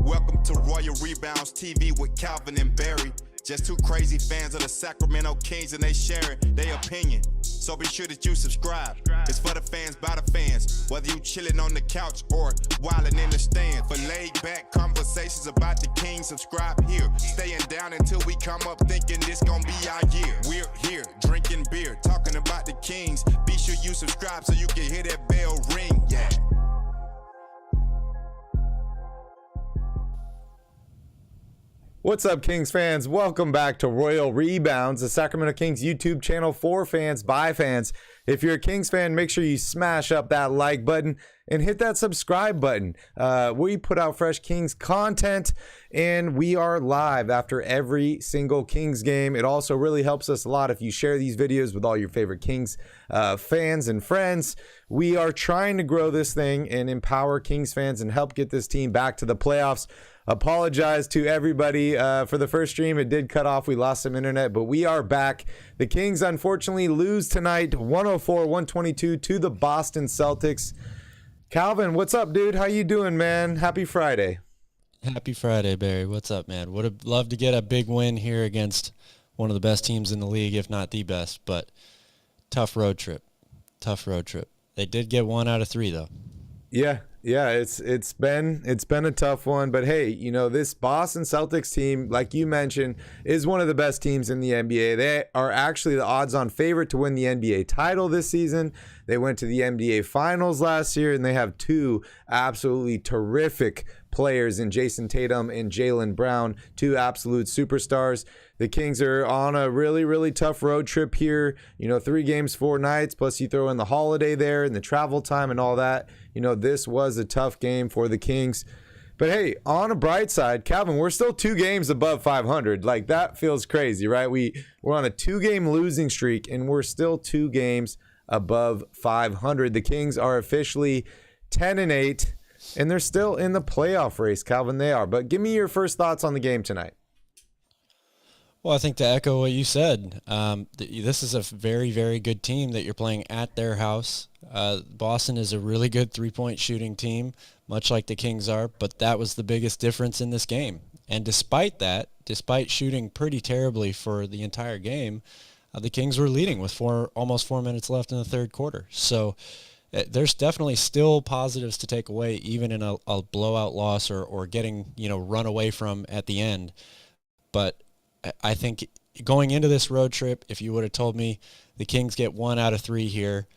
Welcome to Royal Rebounds TV with Calvin and Barry. Just two crazy fans of the Sacramento Kings, and they sharing their opinion. So be sure that you subscribe. It's for the fans, by the fans. Whether you chilling on the couch or wilding in the stand. For laid back conversations about the Kings, subscribe here. Staying down until we come up thinking this gonna be our year. We're here drinking beer, talking about the Kings. Be sure you subscribe so you can hear that bell ring. Yeah. What's up, Kings fans? Welcome back to Royal Rebounds, the Sacramento Kings YouTube channel for fans, by fans. If you're a Kings fan, make sure you smash up that like button and hit that subscribe button. We put out fresh Kings content, and we are live after every single Kings game. It also really helps us a lot if you share these videos with all your favorite Kings fans and friends. We are trying to grow this thing and empower Kings fans and help get this team back to the playoffs. Apologize to everybody for the first stream. It did cut off. We lost some internet, but we are back. The Kings unfortunately lose tonight 104-122 to the Boston Celtics. Calvin, what's up, dude? How you doing, man? Happy Friday. Happy Friday, Barry. What's up, man? Would have loved to get a big win here against one of the best teams in the league, if not the best, but tough road trip. Tough road trip. They did get 1 out of 3, though. Yeah, it's been a tough one, but hey, you know, this Boston Celtics team, like you mentioned, is one of the best teams in the NBA. They are actually the odds-on favorite to win the NBA title this season. They went to the NBA Finals last year, and they have two absolutely terrific players in Jason Tatum and Jaylen Brown, two absolute superstars. The Kings are on a really, really tough road trip here. You know, 3 games, 4 nights, plus you throw in the holiday there and the travel time and all that. You know, this was a tough game for the Kings. But hey, on a bright side, Calvin, we're still 2 games above 500. Like, that feels crazy, right? We're on a 2-game losing streak, and we're still 2 games above 500. The Kings are officially 10-8, and they're still in the playoff race, Calvin. They are. But give me your first thoughts on the game tonight. Well, I think to echo what you said, this is a very, very good team that you're playing at their house. Boston is a really good three-point shooting team, much like the Kings are, but that was the biggest difference in this game. And despite that, despite shooting pretty terribly for the entire game, the Kings were leading with almost 4 minutes left in the third quarter. So there's definitely still positives to take away, even in a blowout loss or getting, run away from at the end. But I think going into this road trip, if you would have told me the Kings get 1 out of 3 here,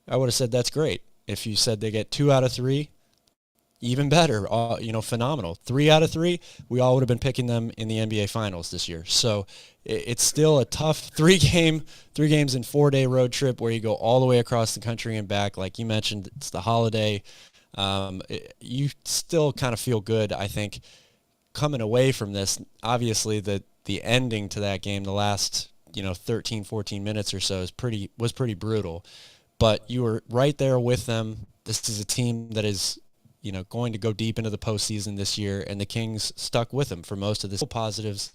I would have said that's great. If you said they get 2 out of 3, even better, phenomenal. 3 out of 3, we all would have been picking them in the NBA Finals this year. So it's still a tough 3 games in 4-day road trip where you go all the way across the country and back. Like you mentioned, it's the holiday. You still kind of feel good, I think, coming away from this. Obviously, the ending to that game, the last 13, 14 minutes or so was pretty brutal. But you were right there with them. This is a team that is going to go deep into the postseason this year, and the Kings stuck with them for most of this. Positives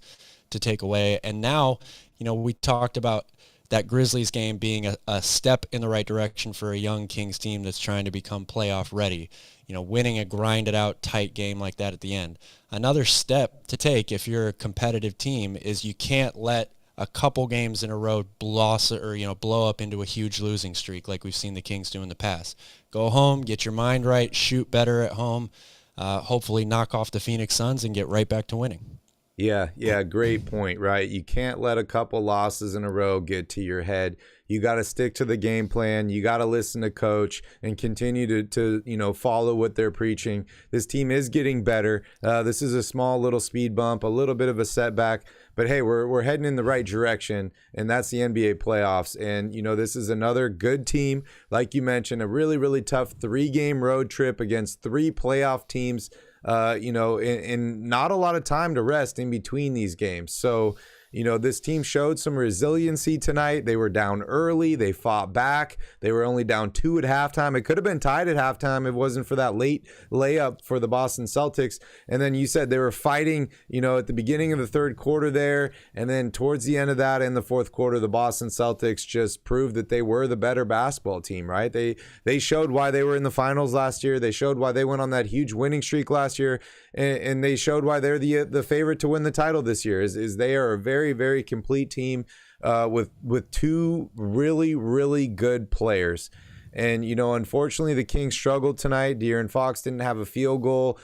to take away. And now, we talked about that Grizzlies game being a step in the right direction for a young Kings team that's trying to become playoff ready. Winning a grinded out tight game like that at the end. Another step to take if you're a competitive team is you can't let a couple games in a row blow up into a huge losing streak like we've seen the Kings do in the past. Go home, get your mind right, shoot better at home, hopefully knock off the Phoenix Suns and get right back to winning. Yeah, great point, right? You can't let a couple losses in a row get to your head. You got to stick to the game plan. You got to listen to coach and continue to follow what they're preaching. This team is getting better. This is a small little speed bump, a little bit of a setback, but hey, we're heading in the right direction, and that's the NBA playoffs. And this is another good team, like you mentioned, a really, really tough 3-game road trip against 3 playoff teams. And not a lot of time to rest in between these games. So, this team showed some resiliency tonight. They were down early. They fought back. They were only down 2 at halftime. It could have been tied at halftime if it wasn't for that late layup for the Boston Celtics. And then you said they were fighting, at the beginning of the third quarter there. And then towards the end of that in the fourth quarter, the Boston Celtics just proved that they were the better basketball team, right? They showed why they were in the finals last year. They showed why they went on that huge winning streak last year. And they showed why they're the favorite to win the title this year. Is they are a very, very complete team with 2 really, really good players. And, unfortunately, the Kings struggled tonight. De'Aaron Fox didn't have a field goal,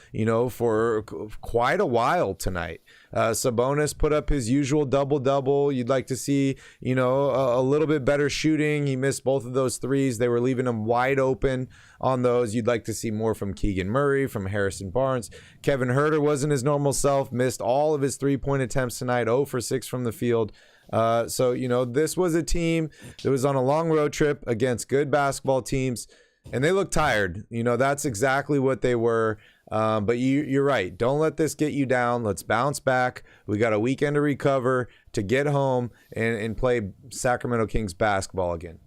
for quite a while tonight. Sabonis put up his usual double-double. You'd like to see, a little bit better shooting. He missed both of those threes. They were leaving him wide open on those. You'd like to see more from Keegan Murray, from Harrison Barnes. Kevin Huerter wasn't his normal self, missed all of his three-point attempts tonight, 0 for 6 from the field. So, this was a team that was on a long road trip against good basketball teams, and they looked tired. That's exactly what they were. But you're right. Don't let this get you down. Let's bounce back. We got a weekend to recover, to get home and play Sacramento Kings basketball again.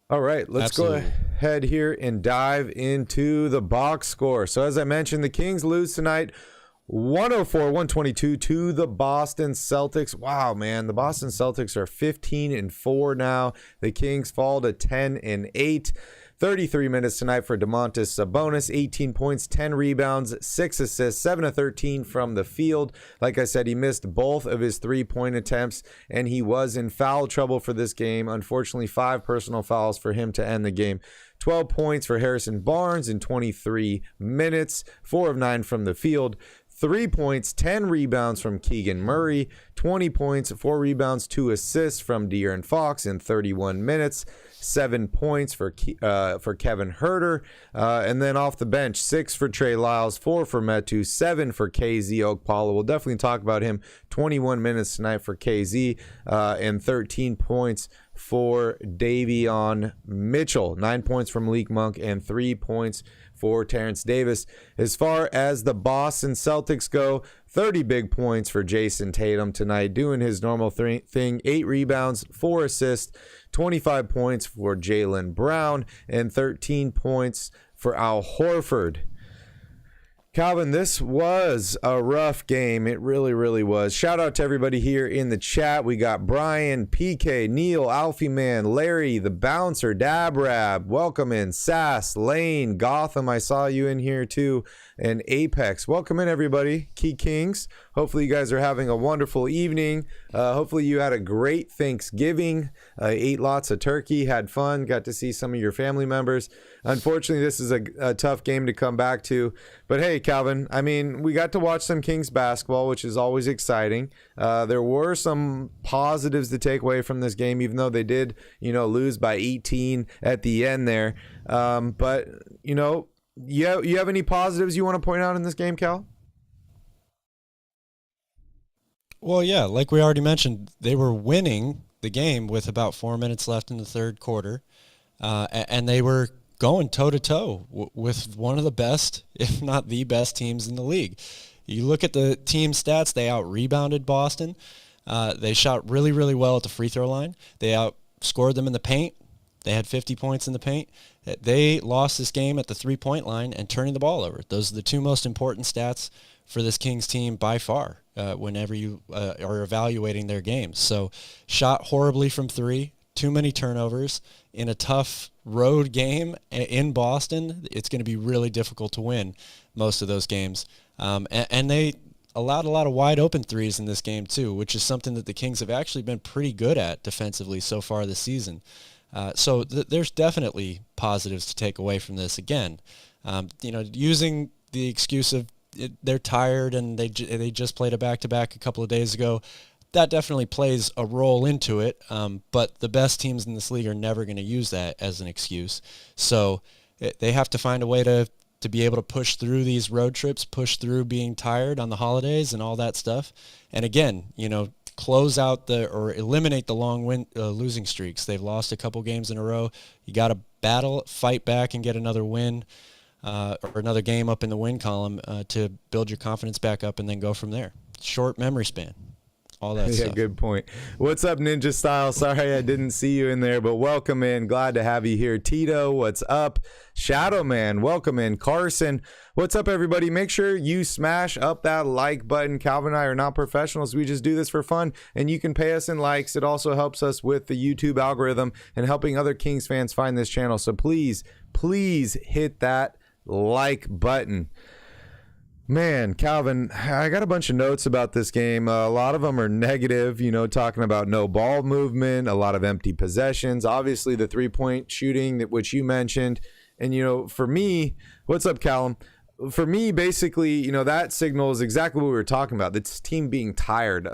All right, let's go ahead here and dive into the box score. So as I mentioned, the Kings lose tonight 104-122 to the Boston Celtics. Wow, man, the Boston Celtics are 15-4 now. The Kings fall to 10-8. 33 minutes tonight for Domantas Sabonis, 18 points, 10 rebounds, 6 assists, 7 of 13 from the field. Like I said, he missed both of his three-point attempts, and he was in foul trouble for this game. Unfortunately, 5 personal fouls for him to end the game. 12 points for Harrison Barnes in 23 minutes, 4 of 9 from the field. 3 points, 10 rebounds from Keegan Murray, 20 points, 4 rebounds, 2 assists from De'Aaron Fox in 31 minutes, 7 points for Kevin Huerter, and then off the bench, 6 for Trey Lyles, 4 for Metu, 7 for KZ Okpala. We'll definitely talk about him. 21 minutes tonight for KZ, and 13 points for Davion Mitchell. 9 points from Malik Monk and 3 points for Terrence Davis. As far as the Boston Celtics go, 30 big points for Jason Tatum tonight, doing his normal thing. 8 rebounds, 4 assists, 25 points for Jaylen Brown, and 13 points for Al Horford. Calvin, this was a rough game. It really, really was. Shout out to everybody here in the chat. We got Brian, PK, Neil, Alfie Man, Larry, the Bouncer, Dabrab. Welcome in. Sass, Lane, Gotham. I saw you in here too. And Apex. Welcome in, everybody. Key Kings. Hopefully you guys are having a wonderful evening. Hopefully you had a great Thanksgiving. Ate lots of turkey, had fun, got to see some of your family members. Unfortunately, this is a tough game to come back to. But hey, Calvin, I mean, we got to watch some Kings basketball, which is always exciting. There were some positives to take away from this game, even though they did, lose by 18 at the end there. But, you have any positives you want to point out in this game, Cal? Well, yeah, like we already mentioned, they were winning the game with about 4 minutes left in the third quarter, and they were going toe-to-toe with one of the best, if not the best teams in the league. You look at the team stats, they out-rebounded Boston. They shot really, really well at the free throw line. They outscored them in the paint. They had 50 points in the paint. They lost this game at the three-point line and turning the ball over. Those are the 2 most important stats for this Kings team by far whenever you are evaluating their games. So shot horribly from 3, too many turnovers. In a tough road game in Boston, it's going to be really difficult to win most of those games. And they allowed a lot of wide open threes in this game too, which is something that the Kings have actually been pretty good at defensively so far this season. So there's definitely positives to take away from this. Again, using the excuse of they're tired and they just played a back-to-back a couple of days ago, that definitely plays a role into it. But the best teams in this league are never going to use that as an excuse. So they have to find a way to be able to push through these road trips, push through being tired on the holidays and all that stuff. And again, close out or eliminate the long losing streaks. They've lost a couple games in a row. You got to fight back and get another win. or another game up in the win column to build your confidence back up and then go from there. Short memory span. All that Yeah, stuff. good point. What's up, Ninja Style? Sorry I didn't see you in there, but welcome in. Glad to have you here. Tito, what's up? Shadow Man, welcome in. Carson, what's up, everybody? Make sure you smash up that like button. Calvin and I are not professionals. We just do this for fun, and you can pay us in likes. It also helps us with the YouTube algorithm and helping other Kings fans find this channel. So please hit that like button. Man, Calvin, I got a bunch of notes about this game. A lot of them are negative, talking about no ball movement, a lot of empty possessions, obviously the three-point shooting, which you mentioned. And, for me, what's up, Callum? For me, basically, that signals exactly what we were talking about. This team being tired.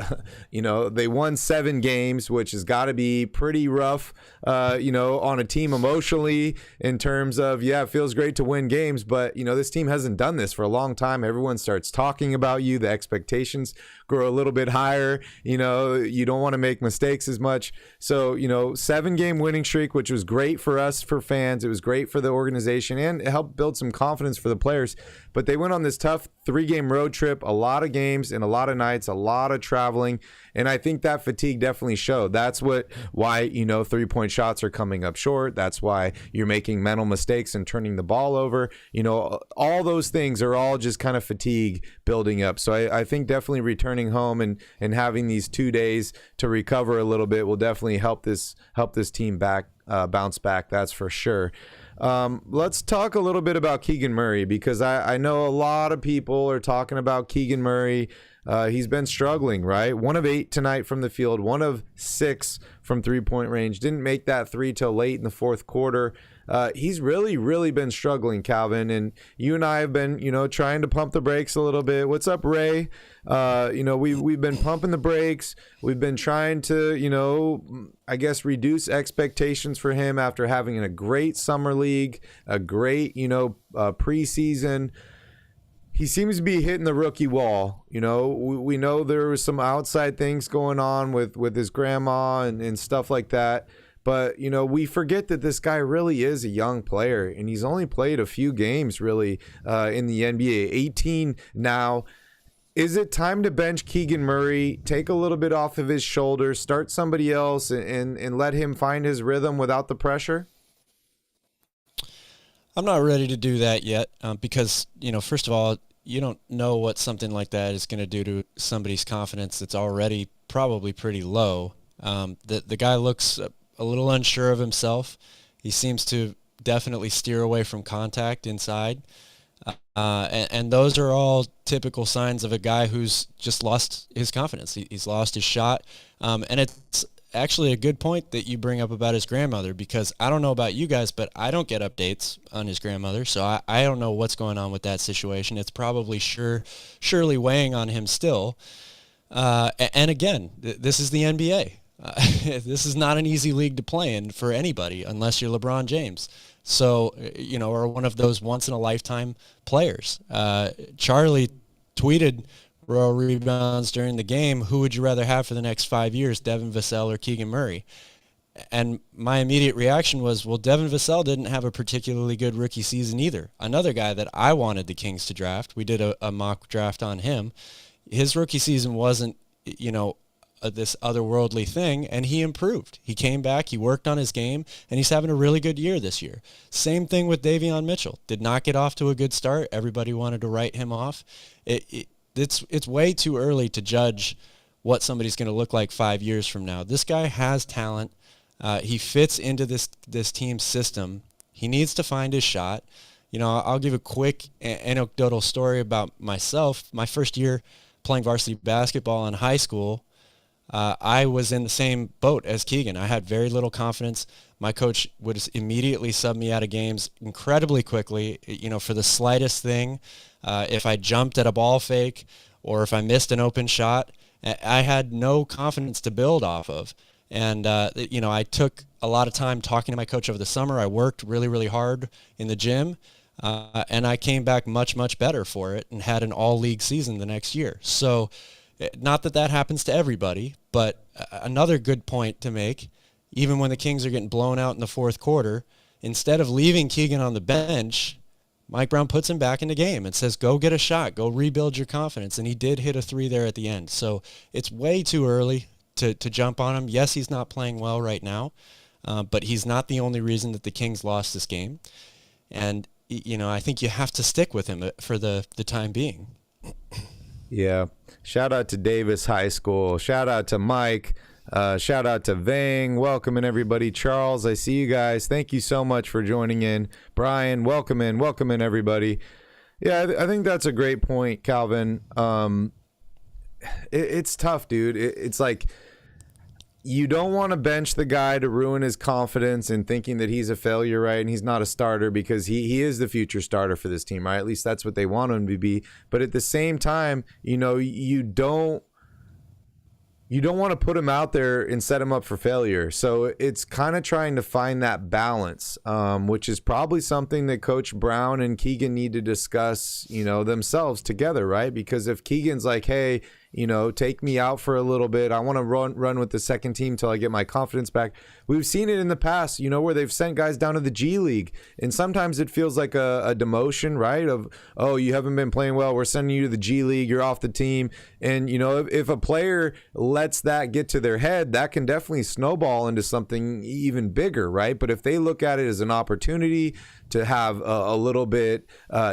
They won 7 games, which has got to be pretty rough, on a team emotionally in terms of, it feels great to win games, but, this team hasn't done this for a long time. Everyone starts talking about you. The expectations grow a little bit higher. You don't want to make mistakes as much. So, 7-game winning streak, which was great for us, for fans. It was great for the organization, and it helped build some confidence for the players. But they went on this tough 3-game road trip, a lot of games and a lot of nights, a lot of traveling. And I think that fatigue definitely showed. That's why, three-point shots are coming up short. That's why you're making mental mistakes and turning the ball over. All those things are all just kind of fatigue building up. So I think definitely returning home and having these 2 days to recover a little bit will definitely help this team bounce back. That's for sure. Let's talk a little bit about Keegan Murray, because I know a lot of people are talking about Keegan Murray. He's been struggling, right? 1 of 8 tonight from the field, 1 of 6 from three-point range. Didn't make that 3 till late in the fourth quarter. He's really, really been struggling, Calvin. And you and I have been, trying to pump the brakes a little bit. What's up, Ray? We've been pumping the brakes. We've been trying to, I guess, reduce expectations for him after having a great summer league, a great, preseason. He seems to be hitting the rookie wall. We know there was some outside things going on with his grandma and stuff like that. But, we forget that this guy really is a young player, and he's only played a few games really in the NBA, 18 now. Is it time to bench Keegan Murray, take a little bit off of his shoulders, start somebody else, and let him find his rhythm without the pressure? I'm not ready to do that yet because, first of all, you don't know what something like that is going to do to somebody's confidence that's already probably pretty low. The guy looks a little unsure of himself. He seems to definitely steer away from contact inside. And those are all typical signs of a guy who's just lost his confidence. He's lost his shot. And it's actually a good point that you bring up about his grandmother, because I don't know about you guys, but I don't get updates on his grandmother. So I don't know what's going on with that situation. It's probably surely weighing on him still. And again, this is the NBA. This is not an easy league to play in for anybody unless you're LeBron James. So, or one of those once-in-a-lifetime players. Charlie tweeted Royal Rebounds during the game, who would you rather have for the next 5 years, Devin Vassell or Keegan Murray? And my immediate reaction was, well, Devin Vassell didn't have a particularly good rookie season either. Another guy that I wanted the Kings to draft. We did a mock draft on him. His rookie season wasn't, this otherworldly thing, and he improved. He came back, he worked on his game, and he's having a really good year this year. Same thing with Davion Mitchell. Did not get off to a good start. Everybody wanted to write him off. It's way too early to judge what somebody's going to look like 5 years from now. This guy has talent. He fits into this team's system. He needs to find his shot. I'll give a quick anecdotal story about myself. My first year playing varsity basketball in high school, I was in the same boat as Keegan. I had very little confidence. My coach would immediately sub me out of games incredibly quickly, for the slightest thing. If I jumped at a ball fake or if I missed an open shot, I had no confidence to build off of. And, I took a lot of time talking to my coach over the summer. I worked really, really hard in the gym, and I came back much, much better for it and had an all-league season the next year. So not that happens to everybody, but another good point to make, even when the Kings are getting blown out in the fourth quarter, instead of leaving Keegan on the bench, Mike Brown puts him back in the game and says, go get a shot, go rebuild your confidence. And he did hit a 3 there at the end. So it's way too early to jump on him. Yes, he's not playing well right now, but he's not the only reason that the Kings lost this game. And, I think you have to stick with him for the time being. Yeah. Shout out to Davis High School. Shout out to Mike. Shout out to Vang. Welcoming everybody. Charles, I see you guys. Thank you so much for joining in. Brian, welcome in everybody. Yeah, I think that's a great point, Calvin. It's tough, dude. It's like you don't want to bench the guy to ruin his confidence and thinking that he's a failure, right? And he's not a starter, because he is the future starter for this team, right? At least that's what they want him to be. But at the same time, you don't want to put him out there and set him up for failure. So it's kind of trying to find that balance, which is probably something that Coach Brown and Keegan need to discuss, themselves together, right? Because if Keegan's like, hey, take me out for a little bit, I want to run with the second team till I get my confidence back. We've seen it in the past, where they've sent guys down to the G League, and sometimes it feels like a demotion, right? Of, oh, you haven't been playing well, we're sending you to the G League, you're off the team. And, if a player lets that get to their head, that can definitely snowball into something even bigger, right? But if they look at it as an opportunity to have a little bit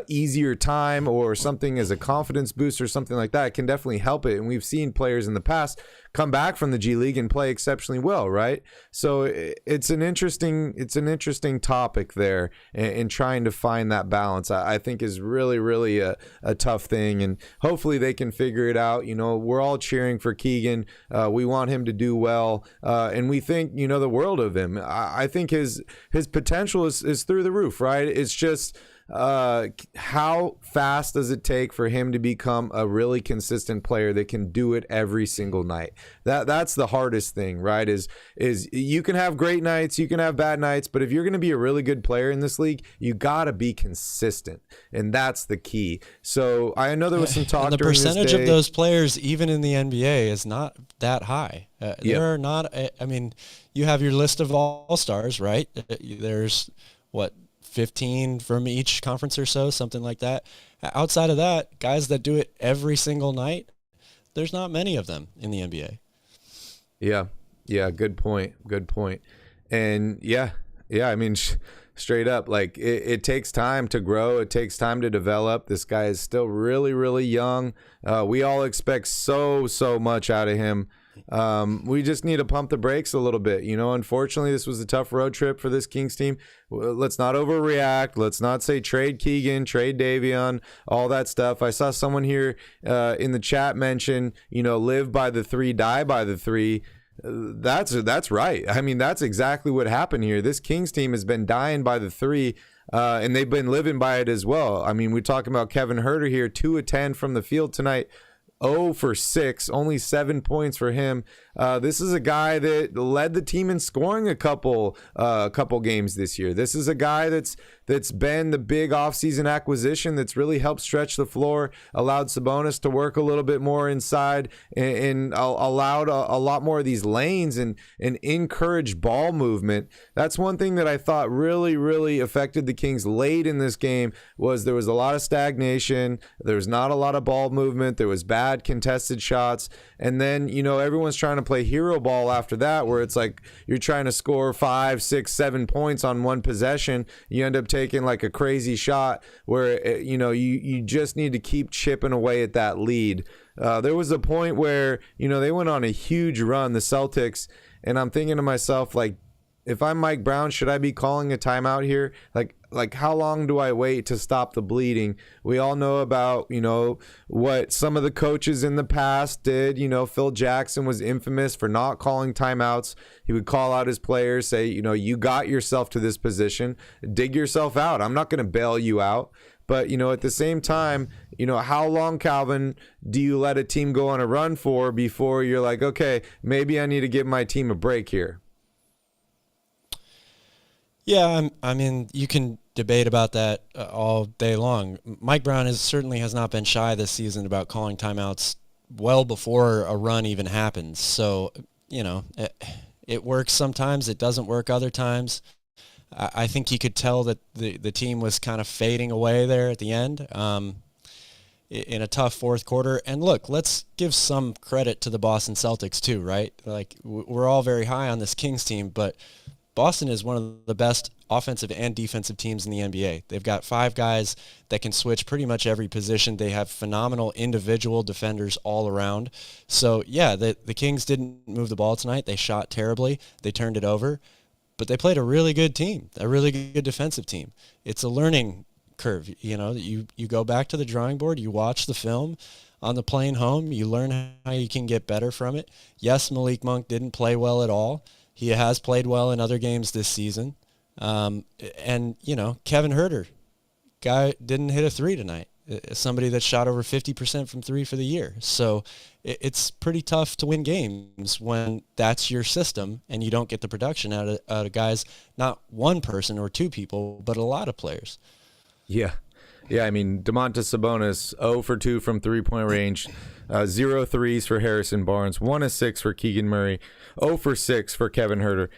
easier time, or something as a confidence boost or something like that, it can definitely help it. And we've seen players in the past come back from the G League and play exceptionally well, right? So it's an interesting topic there, and trying to find that balance, I think, is really, really a tough thing. And hopefully they can figure it out. We're all cheering for Keegan. We want him to do well, and we think the world of him. I think his potential is through the roof, right? It's just how fast does it take for him to become a really consistent player that can do it every single night? That's the hardest thing, right? Is you can have great nights, you can have bad nights, but if you're going to be a really good player in this league, you got to be consistent, and that's the key. So I know there was some talk. And the during percentage this day, of those players, even in the NBA, is not that high. There are not. You have your list of all-stars, right? There's 15 from each conference or so, something like that. Outside of that, guys that do it every single night, there's not many of them in the NBA. Yeah, good point. And yeah, straight up, like it takes time to grow. It takes time to develop. This guy is still really, really young. We all expect so much out of him. We just need to pump the brakes a little bit. Unfortunately, this was a tough road trip for this Kings team. Let's not overreact. Let's not say trade Keegan, trade Davion, all that stuff. I saw someone here in the chat mention, live by the 3, die by the 3. That's right. That's exactly what happened here. This Kings team has been dying by the 3. And they've been living by it as well. We're talking about Kevin Huerter here, 2 of 10 from the field tonight. 0 for 6, only 7 points for him. This is a guy that led the team in scoring a couple games this year. This is a guy that's been the big offseason acquisition that's really helped stretch the floor, allowed Sabonis to work a little bit more inside, and allowed a lot more of these lanes and encouraged ball movement. That's one thing that I thought really, really affected the Kings late in this game. Was there was a lot of stagnation. There was not a lot of ball movement. There was bad contested shots. And then, everyone's trying to play hero ball after that, where it's like you're trying to score 5, 6, 7 points on one possession. You end up taking like a crazy shot where, you just need to keep chipping away at that lead. There was a point where, they went on a huge run, the Celtics, and I'm thinking to myself, like, if I'm Mike Brown, should I be calling a timeout here? Like how long do I wait to stop the bleeding? We all know about, what some of the coaches in the past did. Phil Jackson was infamous for not calling timeouts. He would call out his players, say, you got yourself to this position, dig yourself out. I'm not going to bail you out. But, at the same time, how long, Calvin, do you let a team go on a run for before you're like, okay, maybe I need to give my team a break here? Yeah, you can debate about that all day long. Mike Brown certainly has not been shy this season about calling timeouts well before a run even happens. So, it works sometimes. It doesn't work other times. I think you could tell that the team was kind of fading away there at the end. In a tough fourth quarter. And look, let's give some credit to the Boston Celtics too, right? Like, we're all very high on this Kings team, but Boston is one of the best offensive and defensive teams in the NBA. They've got 5 guys that can switch pretty much every position. They have phenomenal individual defenders all around. So yeah, the Kings didn't move the ball tonight. They shot terribly. They turned it over, but they played a really good team, a really good defensive team. It's a learning curve. You go back to the drawing board, you watch the film on the plane home, you learn how you can get better from it. Yes, Malik Monk didn't play well at all. He has played well in other games this season. And Kevin Huerter, guy didn't hit a 3 tonight. Somebody that shot over 50% from 3 for the year. So it's pretty tough to win games when that's your system and you don't get the production out of guys, not one person or 2 people, but a lot of players. Yeah. I mean, Domantas Sabonis, 0 for 2 from three-point range, 0 threes for Harrison Barnes, 1 of 6 for Keegan Murray, 0 for 6 for Kevin Huerter.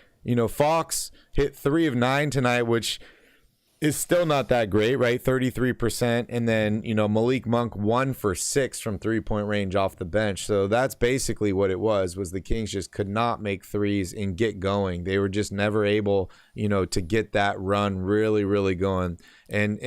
Fox hit 3 of 9 tonight, which is still not that great, right? 33%. And then, Malik Monk 1 for 6 from three-point range off the bench. So that's basically what it was the Kings just could not make threes and get going. They were just never able, to get that run really, really going. And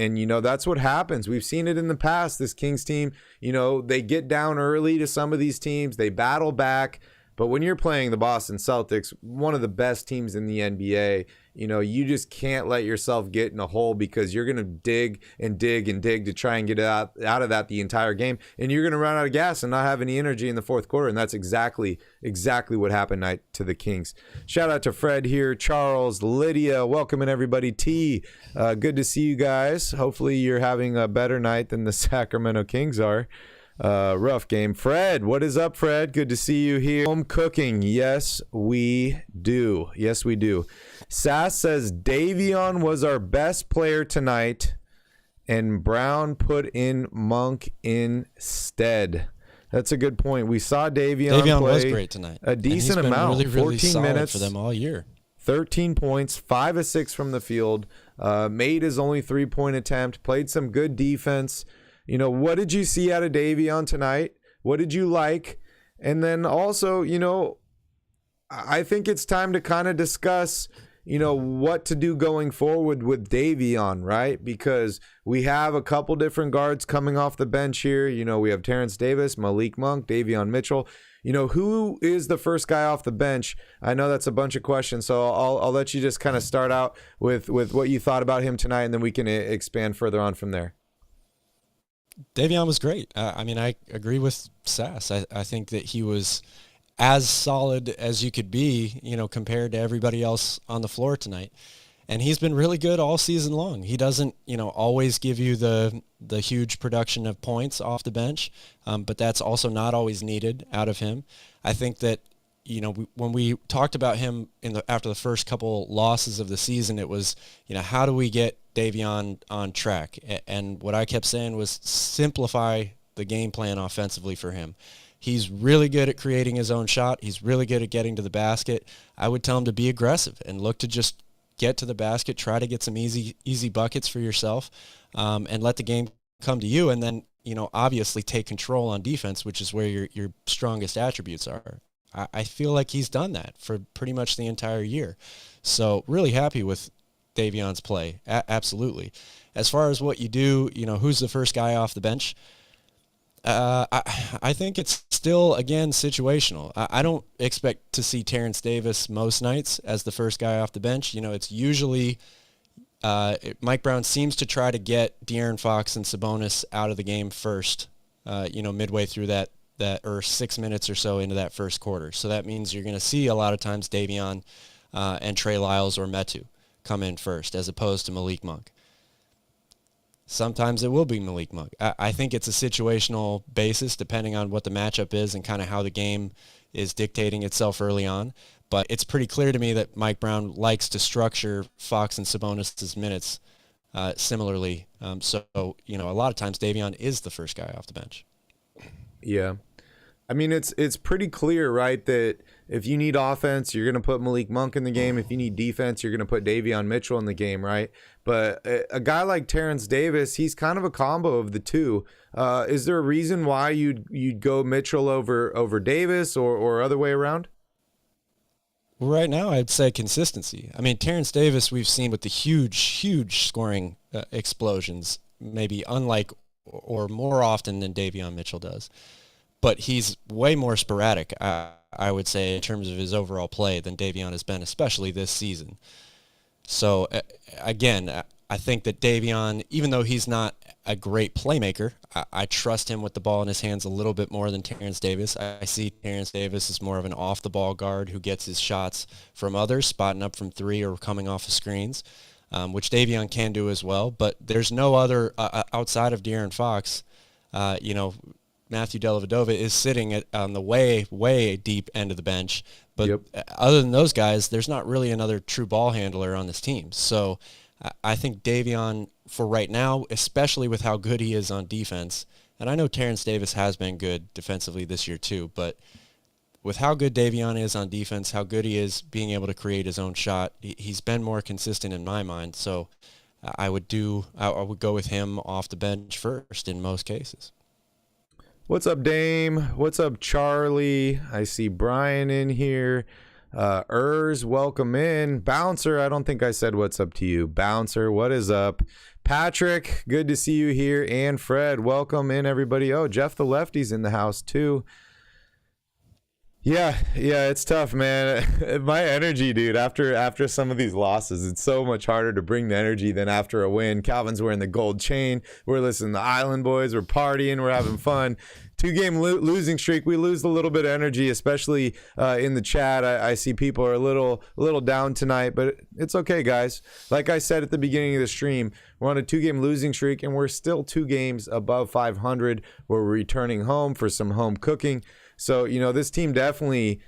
that's what happens. We've seen it in the past. This Kings team, they get down early to some of these teams. They battle back. But when you're playing the Boston Celtics, one of the best teams in the NBA, you just can't let yourself get in a hole because you're going to dig and dig and dig to try and get out of that the entire game. And you're going to run out of gas and not have any energy in the fourth quarter. And that's exactly what happened tonight to the Kings. Shout out to Fred here, Charles, Lydia, welcoming everybody. T, good to see you guys. Hopefully you're having a better night than the Sacramento Kings are. Rough game. Fred, what is up, Fred? Good to see you here. Home cooking. Yes, we do. Sass says Davion was our best player tonight and Brown put in Monk instead. That's a good point. We saw Davion play was great tonight. A decent amount. Really 14 minutes for them all year. 13 points, 5 of 6 from the field. Made his only 3-point attempt. Played some good defense. What did you see out of Davion tonight? What did you like? And then also, I think it's time to kind of discuss, what to do going forward with Davion, right? Because we have a couple different guards coming off the bench here. We have Terrence Davis, Malik Monk, Davion Mitchell. Who is the first guy off the bench? I know that's a bunch of questions, so I'll let you just kind of start out with what you thought about him tonight, and then we can expand further on from there. Davion was great. I agree with Sass. I think that he was as solid as you could be, compared to everybody else on the floor tonight. And he's been really good all season long. He doesn't, always give you the huge production of points off the bench, but that's also not always needed out of him. I think that, when we talked about him after the first couple losses of the season, it was, how do we get Davion on track? And what I kept saying was simplify the game plan offensively for him. He's really good at creating his own shot. He's really good at getting to the basket. I would tell him to be aggressive and look to just get to the basket, try to get some easy buckets for yourself, and let the game come to you. And then, obviously take control on defense, which is where your strongest attributes are. I feel like he's done that for pretty much the entire year. So really happy with Davion's play. Absolutely. As far as what you do, who's the first guy off the bench? I think it's still, again, situational. I don't expect to see Terrence Davis most nights as the first guy off the bench. It's usually Mike Brown seems to try to get De'Aaron Fox and Sabonis out of the game first, midway through that or 6 minutes or so into that first quarter. So that means you're going to see a lot of times Davion and Trey Lyles or Metu come in first as opposed to Malik Monk. Sometimes it will be Malik Monk. I think it's a situational basis depending on what the matchup is and kind of how the game is dictating itself early on. But it's pretty clear to me that Mike Brown likes to structure Fox and Sabonis' minutes similarly. So, a lot of times Davion is the first guy off the bench. Yeah. I mean, it's pretty clear, right, that if you need offense, you're going to put Malik Monk in the game. If you need defense, you're going to put Davion Mitchell in the game, right? But a guy like Terrence Davis, he's kind of a combo of the two. Is there a reason why you'd go Mitchell over Davis or other way around? Right now, I'd say consistency. I mean, Terrence Davis, we've seen with the huge scoring explosions, maybe unlike or more often than Davion Mitchell does. But he's way more sporadic, I would say, in terms of his overall play than Davion has been, especially this season. So, again, I think that Davion, even though he's not a great playmaker, I trust him with the ball in his hands a little bit more than Terrence Davis. I see Terrence Davis as more of an off-the-ball guard who gets his shots from others, spotting up from three or coming off of screens, which Davion can do as well. But there's no other, outside of De'Aaron Fox, Matthew Dellavedova is sitting on the way deep end of the bench. But other than those guys, there's not really another true ball handler on this team. So I think Davion, for right now, especially with how good he is on defense, and I know Terrence Davis has been good defensively this year too, but with how good Davion is on defense, how good he is being able to create his own shot, he's been more consistent in my mind. So I would go with him off the bench first in most cases. What's up, Dame? What's up, Charlie? I see Brian in here. Welcome in. Bouncer, I don't think I said what's up to you. Bouncer, what is up? Patrick, good to see you here. And Fred, welcome in, everybody. Oh, Jeff the Lefty's in the house, too. Yeah, it's tough, man. My energy, dude, after some of these losses, it's so much harder to bring the energy than after a win. Calvin's wearing the gold chain. We're listening to the Island Boys. We're partying. We're having fun. 2-game losing streak. We lose a little bit of energy, especially in the chat. I see people are a little down tonight, but it's okay, guys. Like I said at the beginning of the stream, we're on a 2-game losing streak, and we're still 2 games above 500. We're returning home for some home cooking. So, this team definitely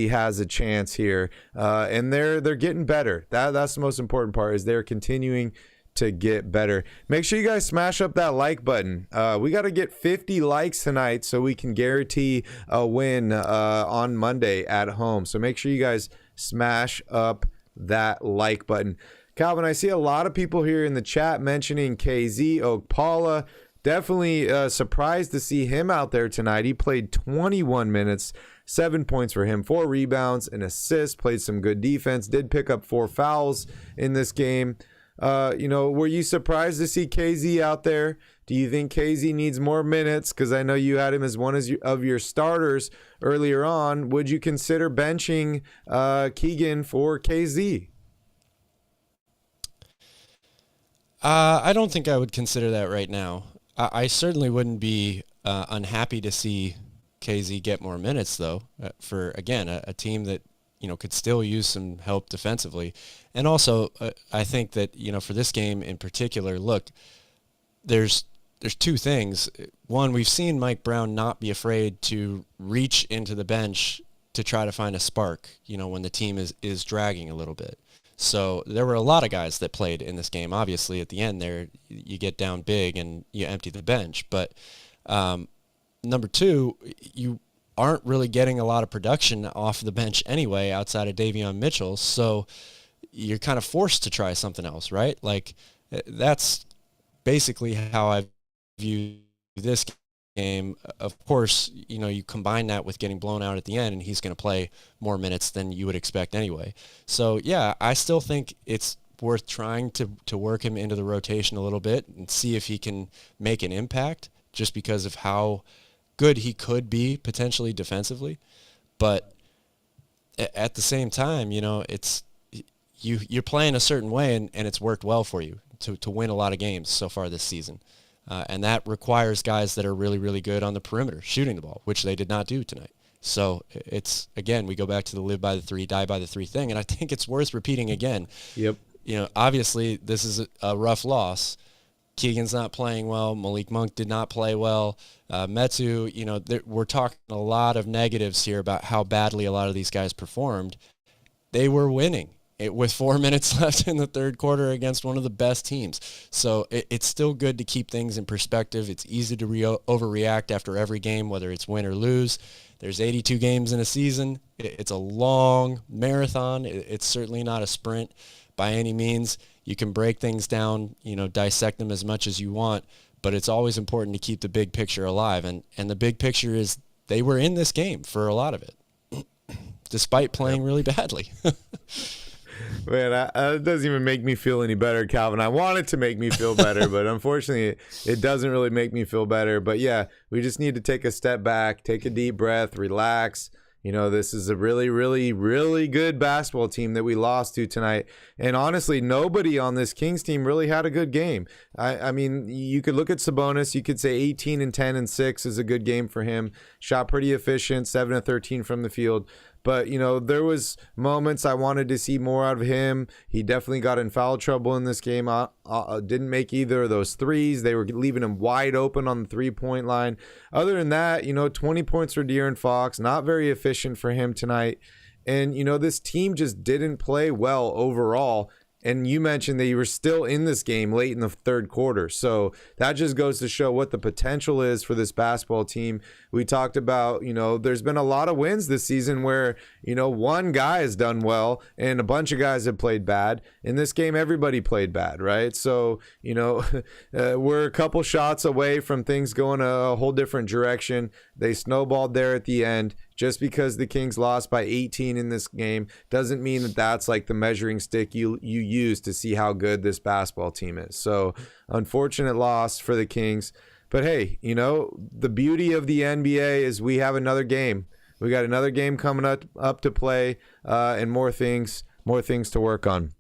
has a chance here, and they're getting better. That's the most important part, is they're continuing to get better. Make sure you guys smash up that like button. We got to get 50 likes tonight so we can guarantee a win on Monday at home. So make sure you guys smash up that like button. Calvin, I see a lot of people here in the chat mentioning KZ Okpala. Definitely surprised to see him out there tonight. He played 21 minutes, 7 points for him, 4 rebounds, an assist, played some good defense, did pick up 4 fouls in this game. Were you surprised to see KZ out there? Do you think KZ needs more minutes? Because I know you had him as one of your starters earlier on. Would you consider benching Keegan for KZ? I don't think I would consider that right now. I certainly wouldn't be unhappy to see KZ get more minutes, though, for, again, a team that, could still use some help defensively. And also, I think that, for this game in particular, look, there's 2 things. One, we've seen Mike Brown not be afraid to reach into the bench to try to find a spark, when the team is dragging a little bit. So there were a lot of guys that played in this game. Obviously, at the end there, you get down big and you empty the bench. But number 2, you aren't really getting a lot of production off the bench anyway outside of Davion Mitchell. So you're kind of forced to try something else, right? Like, that's basically how I view this game. Of course, you combine that with getting blown out at the end, and he's going to play more minutes than you would expect anyway. So, yeah, I still think it's worth trying to work him into the rotation a little bit and see if he can make an impact, just because of how good he could be potentially defensively. But at the same time, it's you're playing a certain way, and it's worked well for you to win a lot of games so far this season. And that requires guys that are really, really good on the perimeter shooting the ball, which they did not do tonight. So it's, again, we go back to the live by the 3, die by the 3 thing. And I think it's worth repeating again. Yep. Obviously this is a rough loss. Keegan's not playing well. Malik Monk did not play well. Metu, we're talking a lot of negatives here about how badly a lot of these guys performed. They were winning with 4 minutes left in the third quarter against one of the best teams. So it's still good to keep things in perspective. It's easy to overreact after every game, whether it's win or lose. There's 82 games in a season. It's a long marathon. It's certainly not a sprint by any means. You can break things down, dissect them as much as you want, but it's always important to keep the big picture alive. And the big picture is they were in this game for a lot of it, despite playing really badly. Man, it doesn't even make me feel any better, Calvin. I want it to make me feel better, but unfortunately, it doesn't really make me feel better. But yeah, we just need to take a step back, take a deep breath, relax. This is a really, really, really good basketball team that we lost to tonight. And honestly, nobody on this Kings team really had a good game. I mean, you could look at Sabonis. You could say 18 and 10 and 6 is a good game for him. Shot pretty efficient, 7 of 13 from the field. But, there was moments I wanted to see more out of him. He definitely got in foul trouble in this game. Didn't make either of those threes. They were leaving him wide open on the three-point line. Other than that, 20 points for De'Aaron Fox. Not very efficient for him tonight. And, this team just didn't play well overall. And you mentioned that you were still in this game late in the third quarter. So that just goes to show what the potential is for this basketball team. We talked about, there's been a lot of wins this season where, one guy has done well and a bunch of guys have played bad. In this game, everybody played bad, right? So, we're a couple shots away from things going a whole different direction. They snowballed there at the end. Just because the Kings lost by 18 in this game doesn't mean that that's like the measuring stick you use to see how good this basketball team is. So, unfortunate loss for the Kings. But hey, the beauty of the NBA is we have another game. We got another game coming up to play, and more things to work on.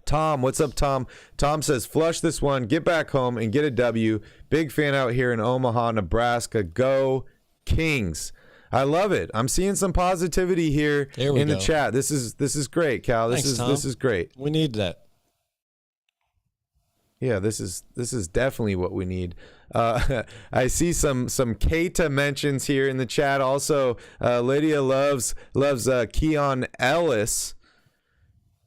Tom, what's up, Tom? Tom says, flush this one, get back home, and get a W. Big fan out here in Omaha, Nebraska. Go Kings. I love it. I'm seeing some positivity here in the chat. This is great, Cal. This is great. We need that. Yeah, this is definitely what we need. I see some Keita mentions here in the chat. Also, Lydia loves Keon Ellis.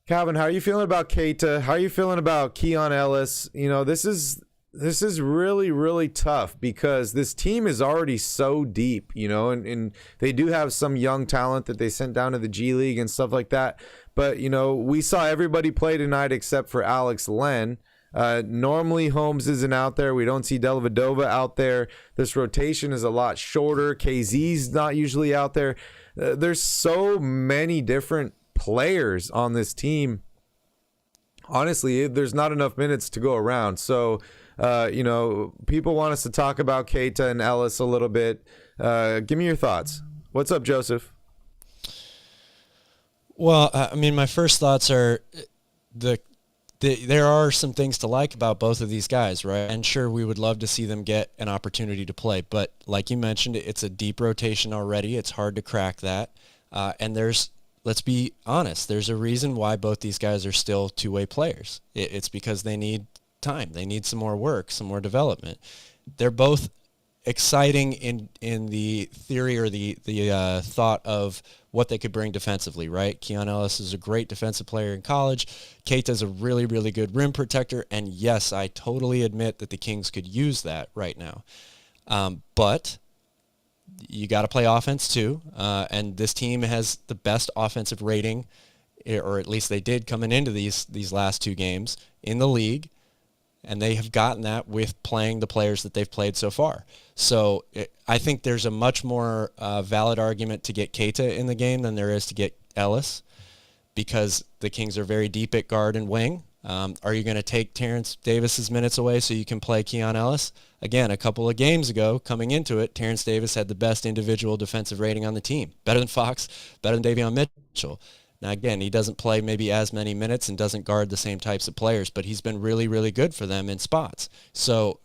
Calvin, how are you feeling about Keita? How are you feeling about Keon Ellis? This is really, really tough because this team is already so deep, and they do have some young talent that they sent down to the G League and stuff like that. But, we saw everybody play tonight except for Alex Len. Normally Holmes isn't out there. We don't see Dellavedova out there. This rotation is a lot shorter. KZ's not usually out there. There's so many different players on this team. Honestly, there's not enough minutes to go around. So, people want us to talk about Keita and Ellis a little bit. Give me your thoughts. What's up, Joseph? Well, I mean, my first thoughts are there are some things to like about both of these guys, right? And sure, we would love to see them get an opportunity to play. But like you mentioned, it's a deep rotation already. It's hard to crack that. And let's be honest, there's a reason why both these guys are still two-way players. It's because they need time. They need some more work, some more development. They're both exciting in the theory or the thought of what they could bring defensively, right? Keon Ellis is a great defensive player in college. Keita's a really, really good rim protector. And yes, I totally admit that the Kings could use that right now. But you got to play offense too. And this team has the best offensive rating, or at least they did coming into these last two games in the league. And they have gotten that with playing the players that they've played so far. So I think there's a much more valid argument to get Keita in the game than there is to get Ellis, because the Kings are very deep at guard and wing. Are you going to take Terrence Davis's minutes away so you can play Keon Ellis? Again, a couple of games ago, coming into it, Terrence Davis had the best individual defensive rating on the team. Better than Fox, better than Davion Mitchell. Now, again, he doesn't play maybe as many minutes and doesn't guard the same types of players, but he's been really, really good for them in spots. So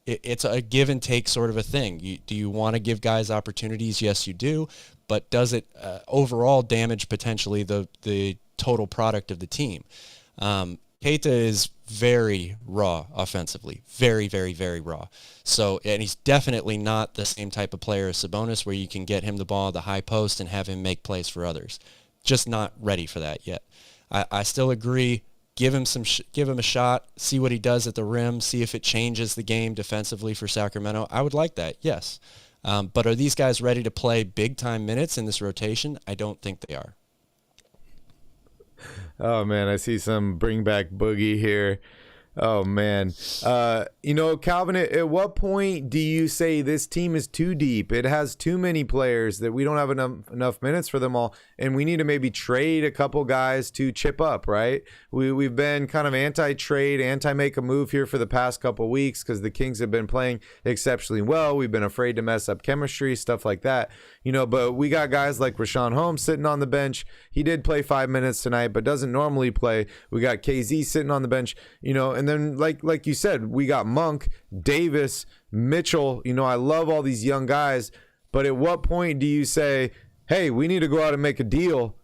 it's a give and take sort of a thing. Do you want to give guys opportunities? Yes, you do. But does it overall damage potentially the total product of the team? Keita is very raw offensively. Very, very, very raw. So, and he's definitely not the same type of player as Sabonis where you can get him the ball at the high post and have him make plays for others. Just not ready for that yet. I still agree. Give him a shot. See what he does at the rim. See if it changes the game defensively for Sacramento. I would like that. Yes. But are these guys ready to play big-time minutes in this rotation? I don't think they are. Oh, man, I see some bring back Boogie here. Oh, man. Calvin, at what point do you say this team is too deep? It has too many players that we don't have enough minutes for them all, and we need to maybe trade a couple guys to chip up, right? We've been kind of anti-trade, anti-make a move here for the past couple weeks because the Kings have been playing exceptionally well. We've been afraid to mess up chemistry, stuff like that. But we got guys like Rashawn Holmes sitting on the bench. He did play 5 minutes tonight, but doesn't normally play. We got KZ sitting on the bench, and then like you said, we got Monk, Davis, Mitchell. I love all these young guys, but at what point do you say, hey, we need to go out and make a deal,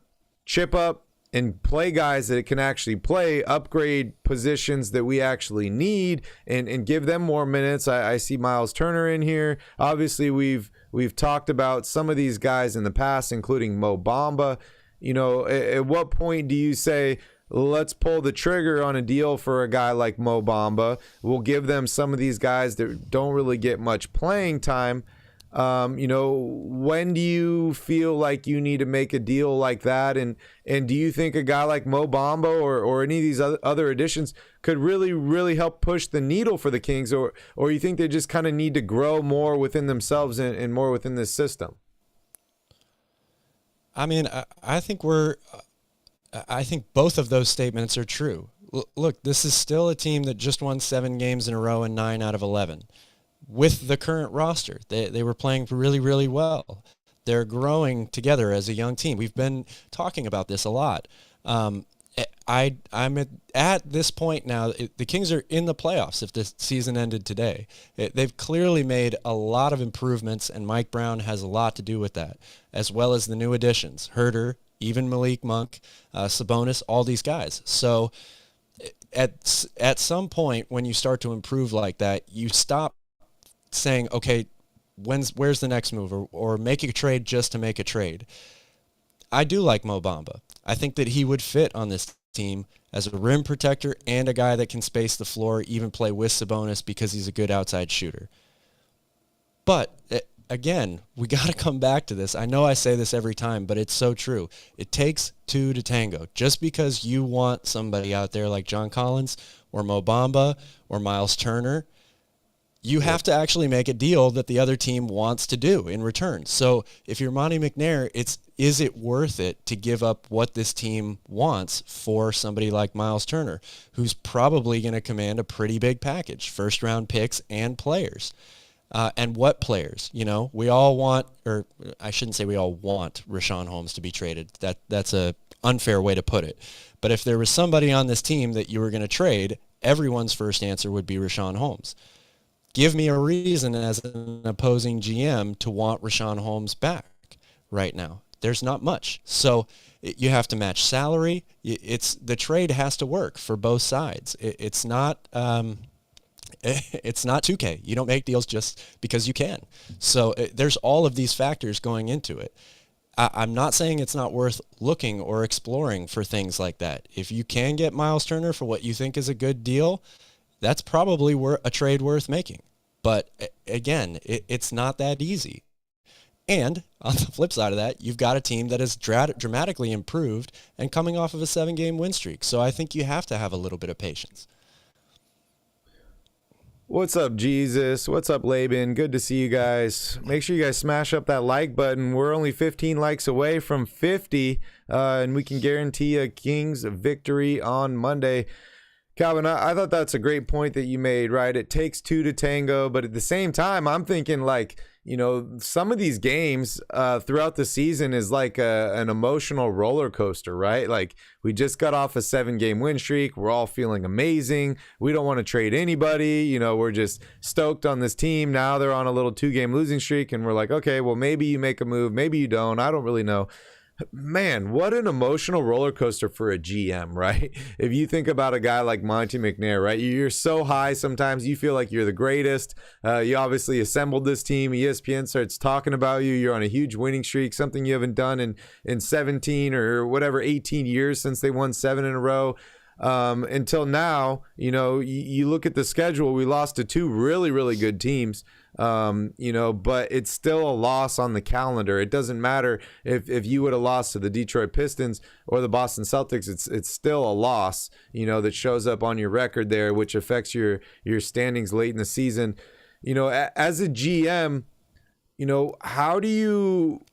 chip up and play guys that can actually play, upgrade positions that we actually need, and give them more minutes? I see Miles Turner in here. Obviously, we've talked about some of these guys in the past, including Mo Bamba. At what point do you say, let's pull the trigger on a deal for a guy like Mo Bamba? We'll give them some of these guys that don't really get much playing time. When do you feel like you need to make a deal like that? And do you think a guy like Mo Bamba or any of these other additions could really, really help push the needle for the Kings? Or you think they just kind of need to grow more within themselves and more within this system? I mean, I think both of those statements are true. Look, this is still a team that just won 7 games in a row and 9 out of 11. With the current roster, they were playing really, really well. They're growing together as a young team. We've been talking about this a lot. I'm at this point now. The Kings are in the playoffs if this season ended today. They've clearly made a lot of improvements, and Mike Brown has a lot to do with that, as well as the new additions, Herter, even Malik Monk, Sabonis, all these guys. So at some point when you start to improve like that, you stop saying, okay, where's the next move, or make a trade just to make a trade. I do like Mo Bamba. I think that he would fit on this team as a rim protector and a guy that can space the floor, even play with Sabonis because he's a good outside shooter. But again, we got to come back to this. I know I say this every time, but it's so true. It takes two to tango. Just because you want somebody out there like John Collins or Mo Bamba or Miles Turner, you have to actually make a deal that the other team wants to do in return. So if you're Monty McNair, is it worth it to give up what this team wants for somebody like Miles Turner, who's probably going to command a pretty big package, first-round picks and players? And what players? We all want, or I shouldn't say we all want Rashawn Holmes to be traded. That's a unfair way to put it. But if there was somebody on this team that you were going to trade, everyone's first answer would be Rashawn Holmes. Give me a reason as an opposing GM to want Rashawn Holmes back right now. There's not much. So you have to match salary. The trade has to work for both sides. It's not 2K. You don't make deals just because you can. So there's all of these factors going into it. I'm not saying it's not worth looking or exploring for things like that. If you can get Miles Turner for what you think is a good deal, that's probably a trade worth making. But again, it's not that easy. And on the flip side of that, you've got a team that has dramatically improved and coming off of a 7-game win streak. So I think you have to have a little bit of patience. What's up, Jesus? What's up, Laban? Good to see you guys. Make sure you guys smash up that like button. We're only 15 likes away from 50, and we can guarantee a Kings victory on Monday. Calvin, I thought that's a great point that you made, right? It takes two to tango, but at the same time, I'm thinking some of these games throughout the season is like an emotional roller coaster, right? Like we just got off a 7-game win streak. We're all feeling amazing. We don't want to trade anybody. We're just stoked on this team. Now they're on a little 2-game losing streak, and we're like, okay, well, maybe you make a move. Maybe you don't. I don't really know. Man, what an emotional roller coaster for a GM, right? If you think about a guy like Monty McNair, right? You're so high sometimes you feel like you're the greatest. You obviously assembled this team. ESPN starts talking about you. You're on a huge winning streak, something you haven't done in 17 or whatever, 18 years since they won 7 in a row. until now. You look at the schedule, we lost to two really, really good teams. But it's still a loss on the calendar. It doesn't matter if you would have lost to the Detroit Pistons or the Boston Celtics. It's still a loss, that shows up on your record there, which affects your standings late in the season. As a GM, how do you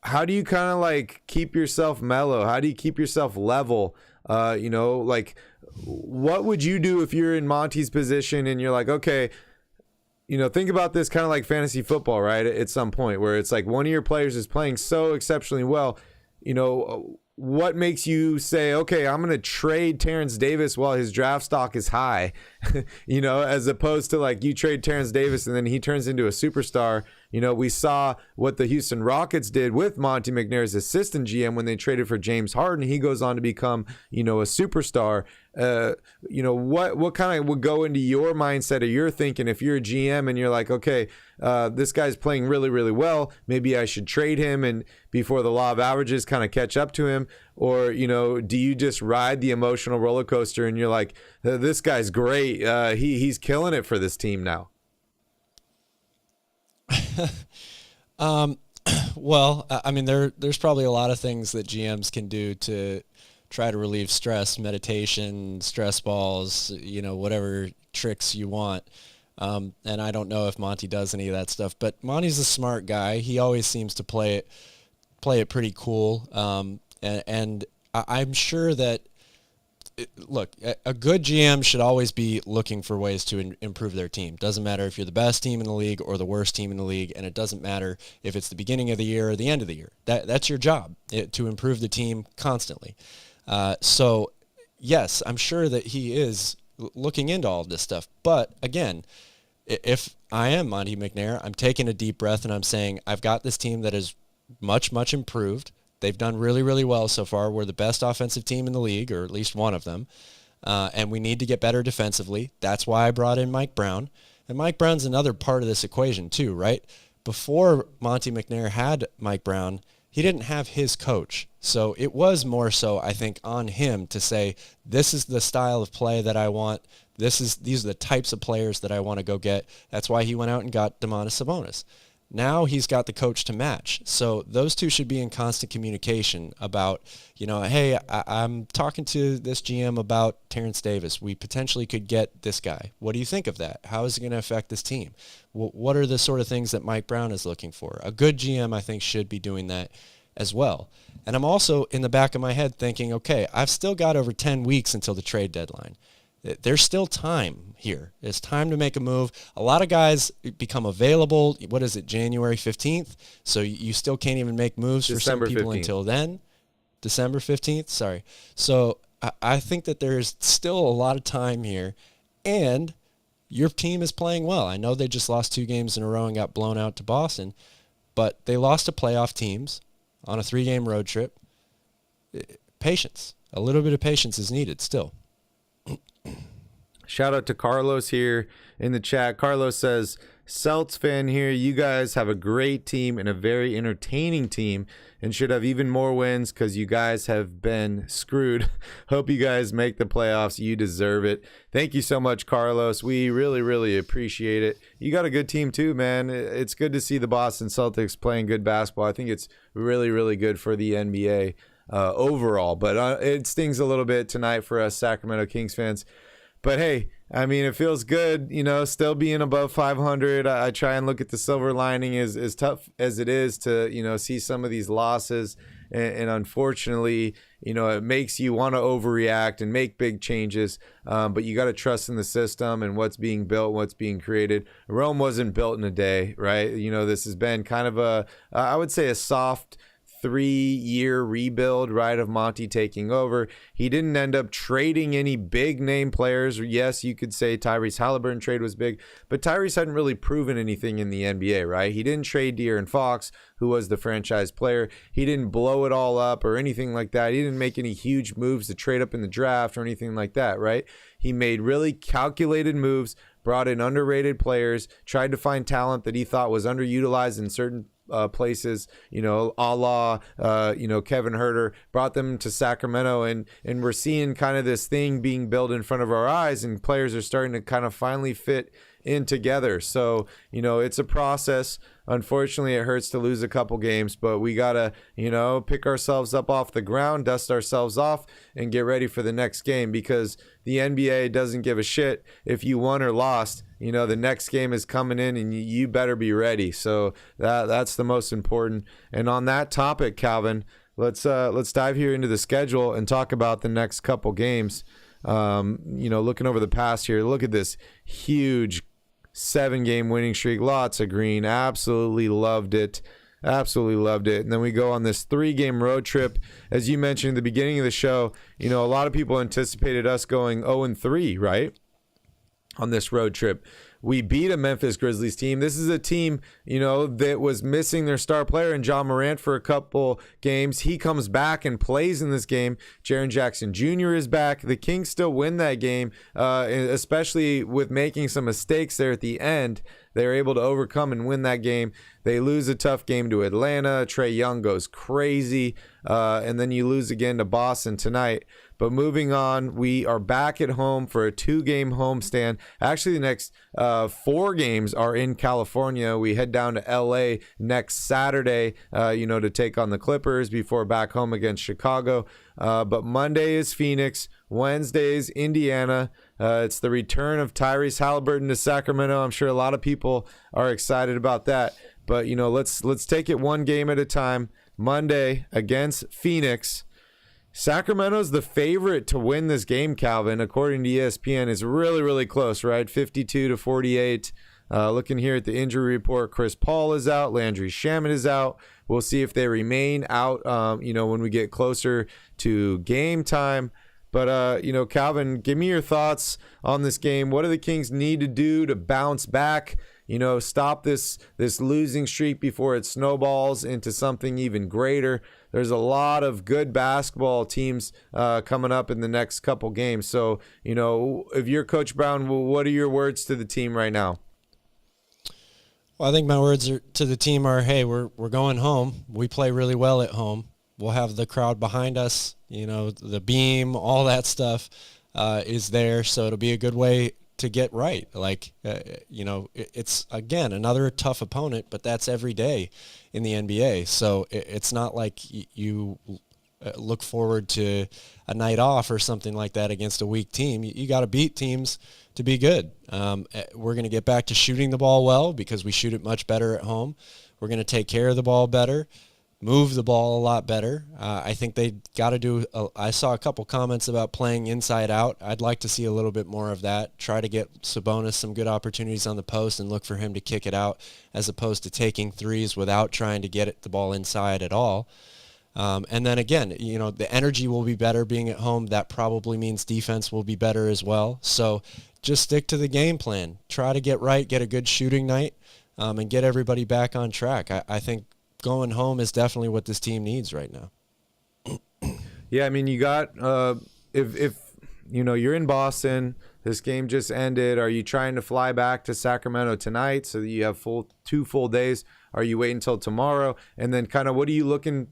kind of like keep yourself mellow? How do you keep yourself level? What would you do if you're in Monty's position and you're like, okay, think about this kind of like fantasy football, right? At some point where it's like one of your players is playing so exceptionally well, what makes you say, okay, I'm going to trade Terrence Davis while his draft stock is high, as opposed to like you trade Terrence Davis and then he turns into a superstar. We saw what the Houston Rockets did with Monty McNair's assistant GM when they traded for James Harden. He goes on to become, a superstar. What kind of would go into your mindset or your thinking if you're a GM and you're like, okay, this guy's playing really, really well. Maybe I should trade him and before the law of averages kind of catch up to him. Or, do you just ride the emotional roller coaster and you're like, this guy's great. He's killing it for this team now. Well, I mean, there's probably a lot of things that GMs can do to try to relieve stress, meditation, stress balls, whatever tricks you want. And I don't know if Monty does any of that stuff, but Monty's a smart guy. He always seems to play it pretty cool. And I'm sure that, look, a good GM should always be looking for ways to improve their team. Doesn't matter if you're the best team in the league or the worst team in the league, and it doesn't matter if it's the beginning of the year or the end of the year. That's your job, to improve the team constantly. So, yes, I'm sure that he is looking into all of this stuff. But, again, if I am Monty McNair, I'm taking a deep breath and I'm saying I've got this team that is much, much improved. They've done really, really well so far. We're the best offensive team in the league, or at least one of them. And we need to get better defensively. That's why I brought in Mike Brown. And Mike Brown's another part of this equation too, right? Before Monty McNair had Mike Brown, he didn't have his coach. So it was more so, I think, on him to say, this is the style of play that I want. These are the types of players that I want to go get. That's why he went out and got Domantas Sabonis. Now he's got the coach to match. So those two should be in constant communication about, hey, I'm talking to this GM about Terrence Davis. We potentially could get this guy. What do you think of that? How is it going to affect this team? What are the sort of things that Mike Brown is looking for? A good GM, I think, should be doing that as well. And I'm also in the back of my head thinking, okay, I've still got over 10 weeks until the trade deadline. There's still time here. It's time to make a move. A lot of guys become available. What is it, January 15th? So you still can't even make moves December for some people 15th. Until then. December 15th? Sorry. So I think that there's still a lot of time here. And your team is playing well. I know they just lost 2 games in a row and got blown out to Boston. But they lost to playoff teams on a 3-game road trip. Patience. A little bit of patience is needed still. Shout out to Carlos here in the chat. Carlos says, Celts fan here. You guys have a great team and a very entertaining team and should have even more wins because you guys have been screwed. Hope you guys make the playoffs. You deserve it. Thank you so much, Carlos. We really, really appreciate it. You got a good team too, man. It's good to see the Boston Celtics playing good basketball. I think it's really, really good for the NBA overall. But it stings a little bit tonight for us Sacramento Kings fans. But hey, I mean, it feels good, still being above 500. I try and look at the silver lining as tough as it is to, see some of these losses. And unfortunately, it makes you want to overreact and make big changes. But you got to trust in the system and what's being built, what's being created. Rome wasn't built in a day, right? This has been kind of I would say a soft 3-year rebuild, right, of Monty taking over. He didn't end up trading any big name players. Yes, you could say Tyrese Halliburton trade was big, but Tyrese hadn't really proven anything in the NBA, right? He didn't trade De'Aaron Fox, who was the franchise player. He didn't blow it all up or anything like that. He didn't make any huge moves to trade up in the draft or anything like that, right? He made really calculated moves, brought in underrated players, tried to find talent that he thought was underutilized in certain places, a la, Kevin Herter, brought them to Sacramento, and we're seeing kind of this thing being built in front of our eyes, and players are starting to kind of finally fit in together. So, it's a process. Unfortunately, it hurts to lose a couple games, but we got to, pick ourselves up off the ground, dust ourselves off, and get ready for the next game, because the NBA doesn't give a shit if you won or lost. The next game is coming in, and you better be ready. So that's the most important. And on that topic, Calvin, let's dive here into the schedule and talk about the next couple games. Looking over the past here, look at this huge 7-game winning streak. Lots of green. Absolutely loved it. And then we go on this 3-game road trip. As you mentioned at the beginning of the show, a lot of people anticipated us going 0-3, right, on this road trip. We beat a Memphis Grizzlies team. This is a team, that was missing their star player in John Morant for a couple games. He comes back and plays in this game. Jaren Jackson Jr. is back. The Kings still win that game, especially with making some mistakes there at the end. They're able to overcome and win that game. They lose a tough game to Atlanta. Trae Young goes crazy. And then you lose again to Boston tonight. But moving on, we are back at home for a 2-game homestand. Actually, the next 4 games are in California. We head down to LA next Saturday, to take on the Clippers before back home against Chicago. But Monday is Phoenix. Wednesday is Indiana. It's the return of Tyrese Halliburton to Sacramento. I'm sure a lot of people are excited about that. But, let's take it one game at a time. Monday against Phoenix. Sacramento's the favorite to win this game, Calvin. According to ESPN, it's really, really close, right? 52-48. Looking here at the injury report, Chris Paul is out. Landry Shamet is out. We'll see if they remain out, when we get closer to game time. But, Calvin, give me your thoughts on this game. What do the Kings need to do to bounce back? Stop this losing streak before it snowballs into something even greater. There's a lot of good basketball teams coming up in the next couple games. So, if you're Coach Brown, what are your words to the team right now? Well, I think my words to the team are, hey, we're going home. We play really well at home. We'll have the crowd behind us. The beam, all that stuff is there. So it'll be a good way to get right. It's, again, another tough opponent, but that's every day in the NBA. So it's not like you look forward to a night off or something like that against a weak team. You got to beat teams to be good. We're going to get back to shooting the ball well because we shoot it much better at home. We're going to take care of the ball better, move the ball a lot better. I think they got to do I saw a couple comments about playing inside out. I'd like to see a little bit more of that. Try to get Sabonis some good opportunities on the post and look for him to kick it out as opposed to taking threes without trying to get the ball inside at all. And then again, the energy will be better being at home. That probably means defense will be better as well. So just stick to the game plan. Try to get right, get a good shooting night, and get everybody back on track. I think going home is definitely what this team needs right now. Yeah, I mean, you got if you're in Boston, this game just ended. Are you trying to fly back to Sacramento tonight so that you have 2 full days? Are you waiting until tomorrow? And then kind of what are you looking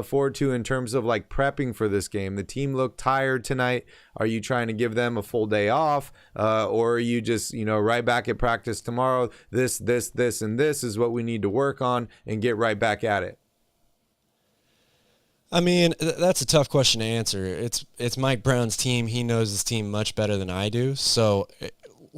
forward to in terms of like prepping for this game? The team looked tired tonight. Are you trying to give them a full day off, or are you just right back at practice tomorrow? This, and this is what we need to work on and get right back at it. I mean, that's a tough question to answer. It's Mike Brown's team. He knows his team much better than I do. So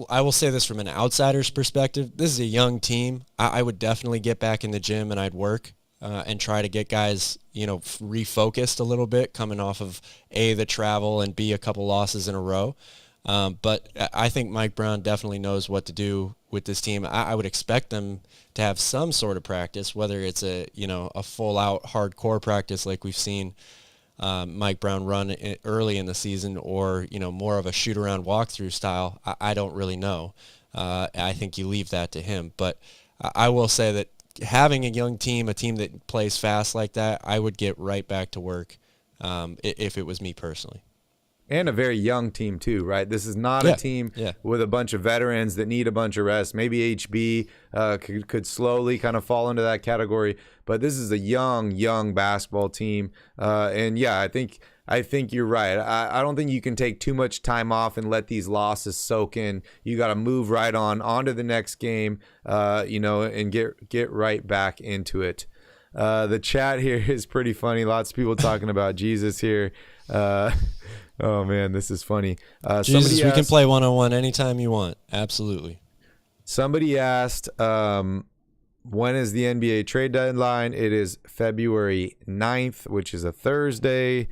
I will say this from an outsider's perspective. This is a young team. I would definitely get back in the gym and I'd work. And try to get guys, refocused a little bit coming off of A, the travel, and B, a couple losses in a row. But I think Mike Brown definitely knows what to do with this team. I would expect them to have some sort of practice, whether it's a full-out hardcore practice like we've seen Mike Brown run early in the season or, more of a shoot-around walkthrough style. I don't really know. I think you leave that to him. But I will say that having a young team, a team that plays fast like that, I would get right back to work if it was me personally. And a very young team too, right? This is not a team with a bunch of veterans that need a bunch of rest. Maybe HB could slowly kind of fall into that category, but this is a young basketball team. And yeah, I think you're right. I don't think you can take too much time off and let these losses soak in. You got to move right on to the next game, and get right back into it. The chat here is pretty funny. Lots of people talking about Jesus here. Oh man, this is funny. Jesus, we can play one-on-one anytime you want. Absolutely. Somebody asked, when is the NBA trade deadline? It is February 9th, which is a Thursday.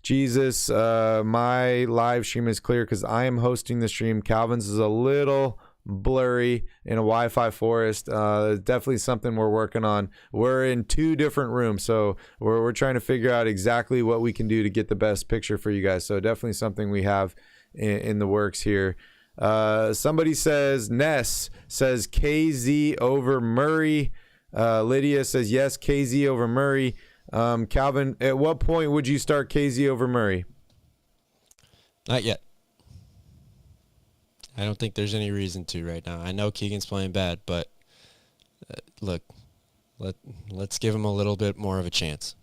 Jesus, my live stream is clear because I am hosting the stream. Calvin's is a little blurry in a Wi-Fi forest. Definitely something we're working on. We're in 2 different rooms, so we're trying to figure out exactly what we can do to get the best picture for you guys. So definitely something we have in the works here. Somebody says, Ness says KZ over Murray. Lydia says yes, KZ over Murray. Calvin, at what point would you start KZ over Murray? Not yet. I don't think there's any reason to right now. I know Keegan's playing bad, but look, let's give him a little bit more of a chance.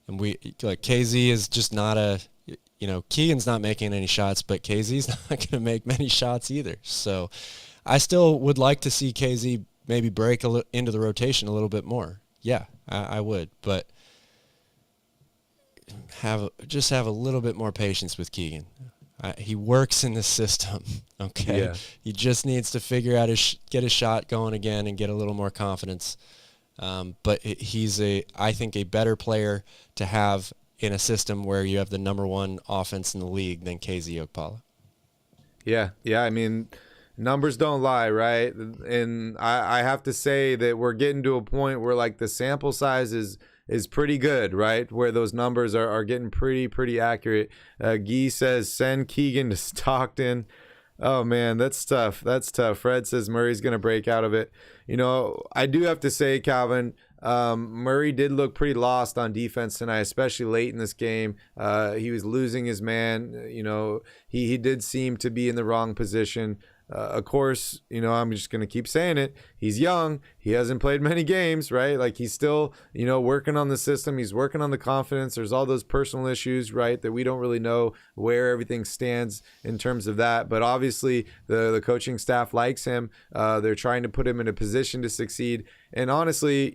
And KZ is just not Keegan's not making any shots, but KZ's not going to make many shots either. So I still would like to see KZ maybe break into the rotation a little bit more. Yeah, I would, but have a little bit more patience with Keegan. He works in the system, okay? Yeah. He just needs to figure out get his shot going again and get a little more confidence. But he's I think a better player to have in a system where you have the number 1 offense in the league than KZ Okpala. Yeah. I mean, numbers don't lie, right? And I have to say that we're getting to a point where like the sample size is pretty good, right? Where those numbers are getting pretty accurate. Guy says, send Keegan to Stockton. Oh, man, that's tough. Fred says Murray's going to break out of it. I do have to say, Calvin, Murray did look pretty lost on defense tonight, especially late in this game. He was losing his man. He did seem to be in the wrong position. Of course, I'm just going to keep saying it. He's young. He hasn't played many games, right? Like he's still, working on the system. He's working on the confidence. There's all those personal issues, right, that we don't really know where everything stands in terms of that. But obviously the coaching staff likes him. They're trying to put him in a position to succeed. And honestly,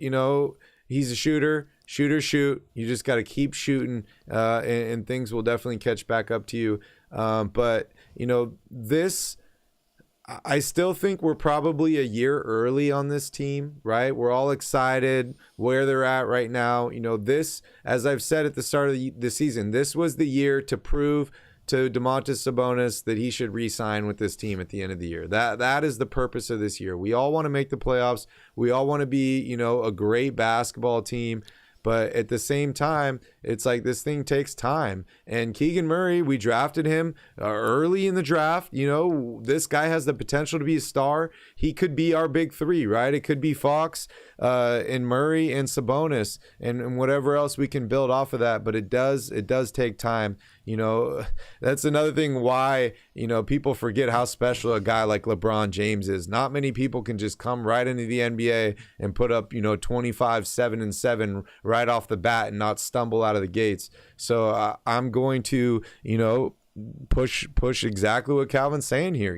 he's a shooter. Shoot. You just got to keep shooting, and things will definitely catch back up to you. But, I still think we're probably a year early on this team, right? We're all excited where they're at right now. This, as I've said at the start of the season, this was the year to prove to Domantas Sabonis that he should re-sign with this team at the end of the year. That is the purpose of this year. We all want to make the playoffs. We all want to be, a great basketball team. But at the same time, it's like this thing takes time. And Keegan Murray, we drafted him early in the draft. This guy has the potential to be a star. He could be our big 3, right? It could be Fox and Murray and Sabonis and whatever else we can build off of that. But it does take time. That's another thing why, people forget how special a guy like LeBron James is. Not many people can just come right into the NBA and put up, 25, 7, and 7 right off the bat and not stumble out of the gates. So I'm going to, push exactly what Calvin's saying here,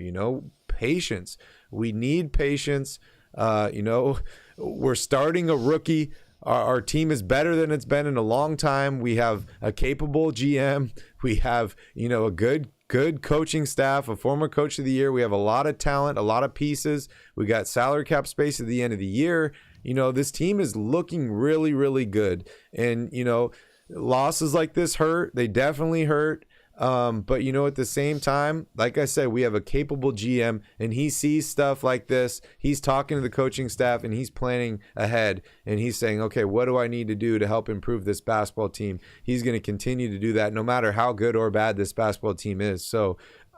patience. We need patience. We're starting a rookie. Our team is better than it's been in a long time. We have a capable GM. We have, a good coaching staff, a former coach of the year. We have a lot of talent, a lot of pieces. We got salary cap space at the end of the year. This team is looking really, really good. And, losses like this hurt. They definitely hurt. But at the same time, like I said, we have a capable GM and he sees stuff like this. He's talking to the coaching staff and he's planning ahead and he's saying, okay, what do I need to do to help improve this basketball team? He's going to continue to do that no matter how good or bad this basketball team is. So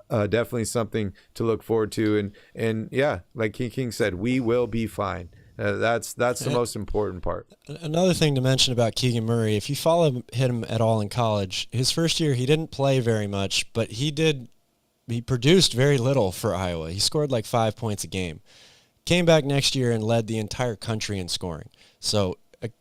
definitely something to look forward to. And yeah, like King said, we will be fine. That's the most important part. Another thing to mention about Keegan Murray, if you follow him at all in college, his first year he didn't play very much, but he produced very little for Iowa. He scored like 5 points a game. Came back next year and led the entire country in scoring. So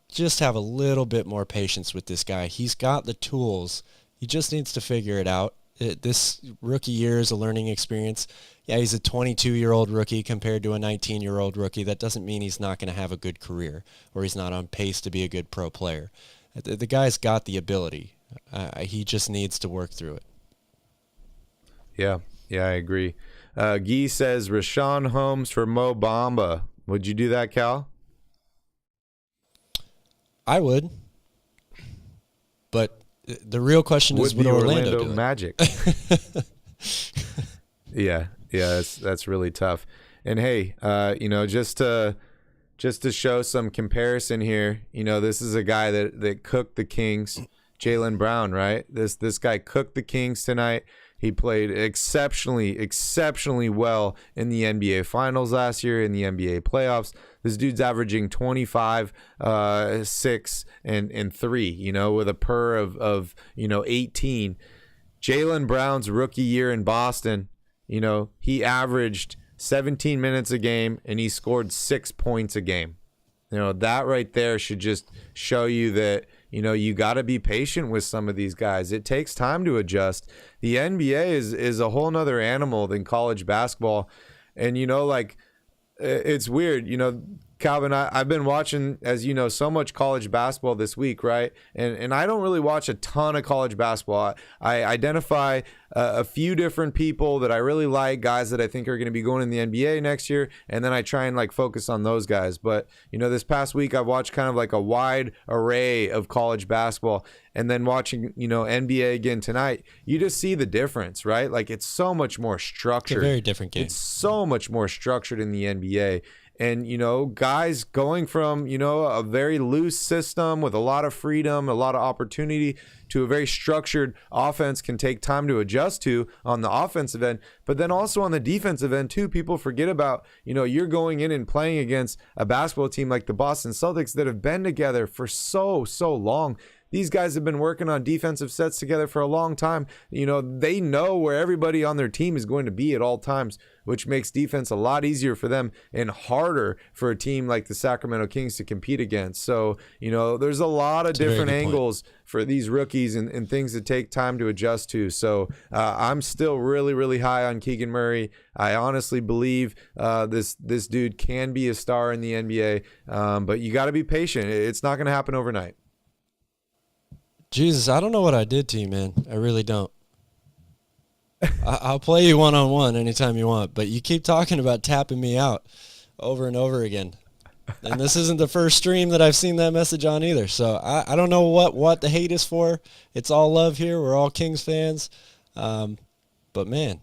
just have a little bit more patience with this guy. He's got the tools. He just needs to figure it out. This rookie year is a learning experience. Yeah, he's a 22-year-old rookie compared to a 19-year-old rookie. That doesn't mean he's not going to have a good career or he's not on pace to be a good pro player. The guy's got the ability. He just needs to work through it. Yeah, I agree. Guy says Rashawn Holmes for Mo Bamba. Would you do that, Cal? I would. But the real question is, would Orlando do it? Magic? Yeah, that's really tough. And hey, just to show some comparison here, this is a guy that cooked the Kings, Jaylen Brown, right? This guy cooked the Kings tonight. He played exceptionally well in the NBA Finals last year, in the NBA playoffs. This dude's averaging 25, 6, and 3, with a PER of 18. Jaylen Brown's rookie year in Boston, he averaged 17 minutes a game and he scored 6 points a game. That right there should just show you that, you got to be patient with some of these guys. It takes time to adjust. The NBA is a whole nother animal than college basketball. And, it's weird, Calvin, I've been watching, as you know, so much college basketball this week, right? And I don't really watch a ton of college basketball. I identify a few different people that I really like, guys that I think are going to be going in the NBA next year, and then I try and focus on those guys. But, this past week I've watched kind of like a wide array of college basketball, and then watching, NBA again tonight, you just see the difference, right? It's so much more structured. It's a very different game. It's so much more structured in the NBA. And, guys going from, a very loose system with a lot of freedom, a lot of opportunity, to a very structured offense can take time to adjust to on the offensive end. But then also on the defensive end, too, people forget about, you're going in and playing against a basketball team like the Boston Celtics that have been together for so long. These guys have been working on defensive sets together for a long time. They know where everybody on their team is going to be at all times, which makes defense a lot easier for them and harder for a team like the Sacramento Kings to compete against. So, there's a lot of different angles for these rookies and things that take time to adjust to. So I'm still really high on Keegan Murray. I honestly believe this dude can be a star in the NBA, but you got to be patient. It's not going to happen overnight. Jesus, I don't know what I did to you, man. I really don't. I'll play you one-on-one anytime you want, but you keep talking about tapping me out over and over again. And this isn't the first stream that I've seen that message on either. So I don't know what the hate is for. It's all love here. We're all Kings fans. But, man.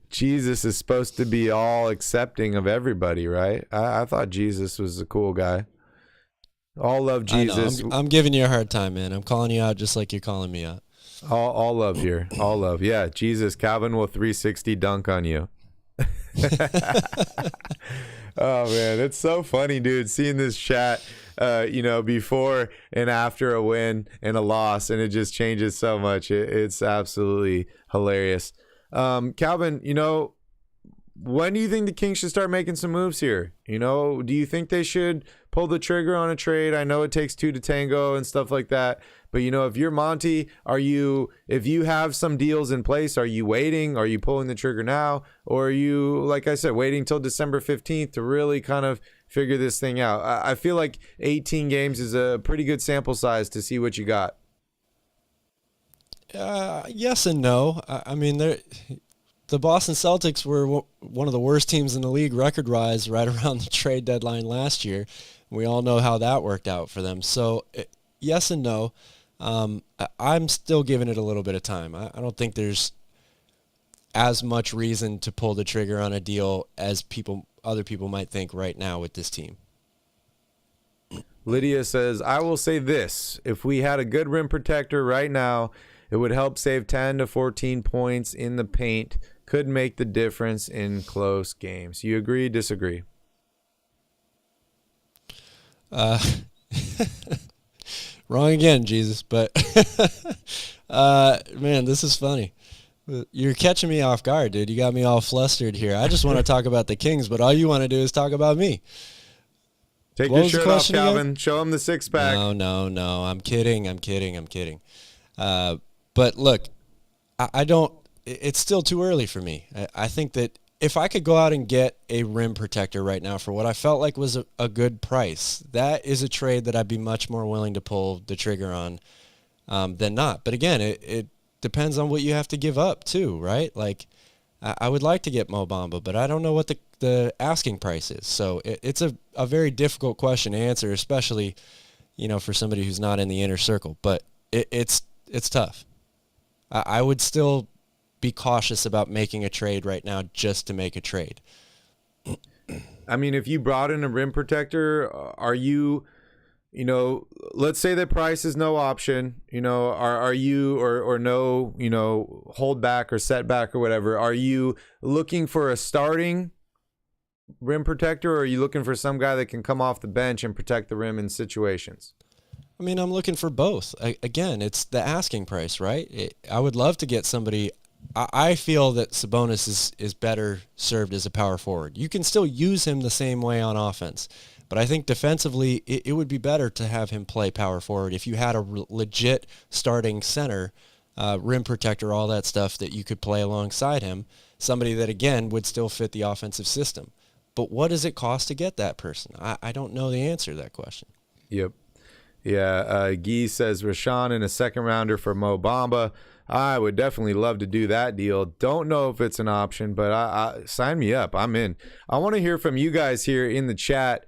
Jesus is supposed to be all accepting of everybody, right? I thought Jesus was a cool guy. All love Jesus. I'm giving you a hard time, man. I'm calling you out just like you're calling me out. All love here. All love. Yeah, Jesus, Calvin will 360 dunk on you. Oh, man. It's so funny, dude, seeing this chat, before and after a win and a loss, and it just changes so much. It's absolutely hilarious. Calvin, when do you think the Kings should start making some moves here? Do you think they should pull the trigger on a trade? I know it takes two to tango and stuff like that. But, if you're Monty, if you have some deals in place, are you waiting? Are you pulling the trigger now? Or are you, like I said, waiting till December 15th to really kind of figure this thing out? I feel like 18 games is a pretty good sample size to see what you got. Yes and no. I mean, the Boston Celtics were one of the worst teams in the league record-wise right around the trade deadline last year. We all know how that worked out for them. So, yes and no. I'm still giving it a little bit of time. I don't think there's as much reason to pull the trigger on a deal as other people might think right now with this team. Lydia says, I will say this. If we had a good rim protector right now, it would help save 10 to 14 points in the paint could make the difference in close games. You agree, disagree? Wrong again, Jesus. But, man, this is funny. You're catching me off guard, dude. You got me all flustered here. I just want to talk about the Kings, but all you want to do is talk about me. Take your shirt off, Calvin. Again? Show him the six-pack. No. I'm kidding. But look, I don't – it's still too early for me. I think that if I could go out and get a rim protector right now for what I felt like was a good price, that is a trade that I'd be much more willing to pull the trigger on than not. But again, it depends on what you have to give up too, right? Like I would like to get Mo Bamba, but I don't know what the asking price is. So it's a very difficult question to answer, especially, for somebody who's not in the inner circle. But it's tough. I would still be cautious about making a trade right now just to make a trade. I mean, if you brought in a rim protector, are you, let's say that price is no option, are you, or no, hold back or setback or whatever, are you looking for a starting rim protector, or are you looking for some guy that can come off the bench and protect the rim in situations? I mean, I'm looking for both. Again, it's the asking price, right? I would love to get somebody. I feel that Sabonis is better served as a power forward. You can still use him the same way on offense, but I think defensively it would be better to have him play power forward if you had a legit starting center, rim protector, all that stuff that you could play alongside him, somebody that, again, would still fit the offensive system. But what does it cost to get that person? I don't know the answer to that question. Yep. Yeah, Guy says Rashawn in a second rounder for Mo Bamba. I would definitely love to do that deal. Don't know if it's an option, but I sign me up. I'm in. I want to hear from you guys here in the chat.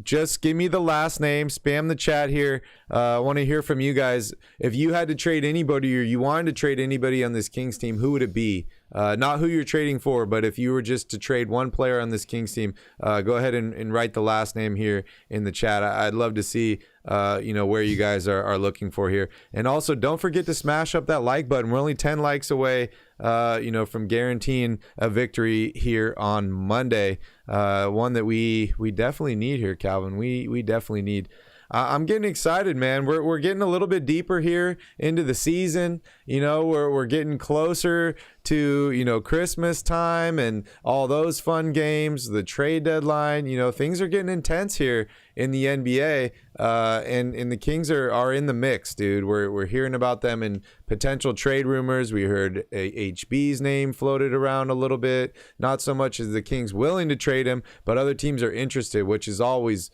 Just give me the last name, spam the chat here. I want to hear from you guys. If you had to trade anybody, or you wanted to trade anybody on this Kings team, who would it be? Not who you're trading for, but if you were just to trade one player on this Kings team, go ahead and write the last name here in the chat. I'd love to see where you guys are looking for here. And also, don't forget to smash up that like button. We're only 10 likes away from guaranteeing a victory here on Monday. One that we definitely need here, Calvin. We definitely need. I'm getting excited, man. We're getting a little bit deeper here into the season. We're getting closer to Christmas time and all those fun games, the trade deadline. Things are getting intense here in the NBA, and the Kings are in the mix, dude. We're hearing about them in potential trade rumors. We heard HB's name floated around a little bit. Not so much as the Kings willing to trade him, but other teams are interested, which is always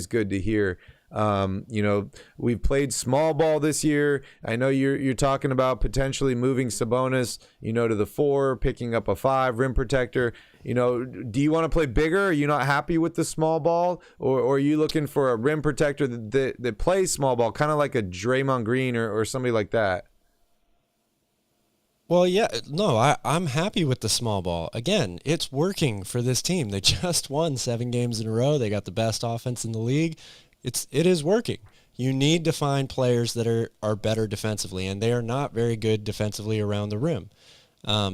good to hear. We've played small ball this year. I know you're talking about potentially moving Sabonis, to the 4, picking up a 5 rim protector. Do you want to play bigger? Are you not happy with the small ball, or are you looking for a rim protector that plays small ball, kind of like a Draymond Green or somebody like that? Well, yeah, no, I'm happy with the small ball. Again, it's working for this team. They just won 7 games in a row. They got the best offense in the league. It is working. You need to find players that are better defensively, and they are not very good defensively around the rim.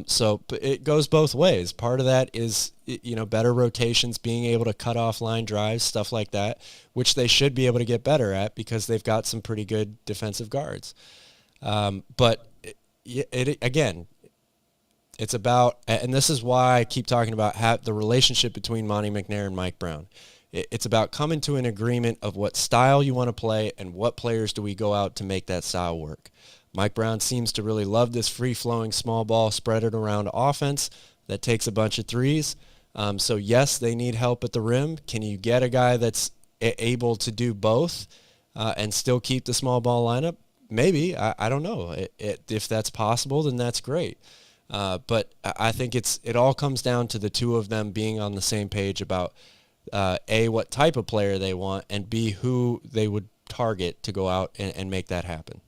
So it goes both ways. Part of that is, better rotations, being able to cut off line drives, stuff like that, which they should be able to get better at because they've got some pretty good defensive guards. But again, it's about, and this is why I keep talking about the relationship between Monty McNair and Mike Brown. It's about coming to an agreement of what style you want to play and what players do we go out to make that style work. Mike Brown seems to really love this free-flowing small ball spread it around offense that takes a bunch of threes. So, yes, they need help at the rim. Can you get a guy that's able to do both and still keep the small ball lineup? Maybe. I don't know. If that's possible, then that's great. But I think it all comes down to the two of them being on the same page about A, what type of player they want, and B, who they would target to go out and make that happen.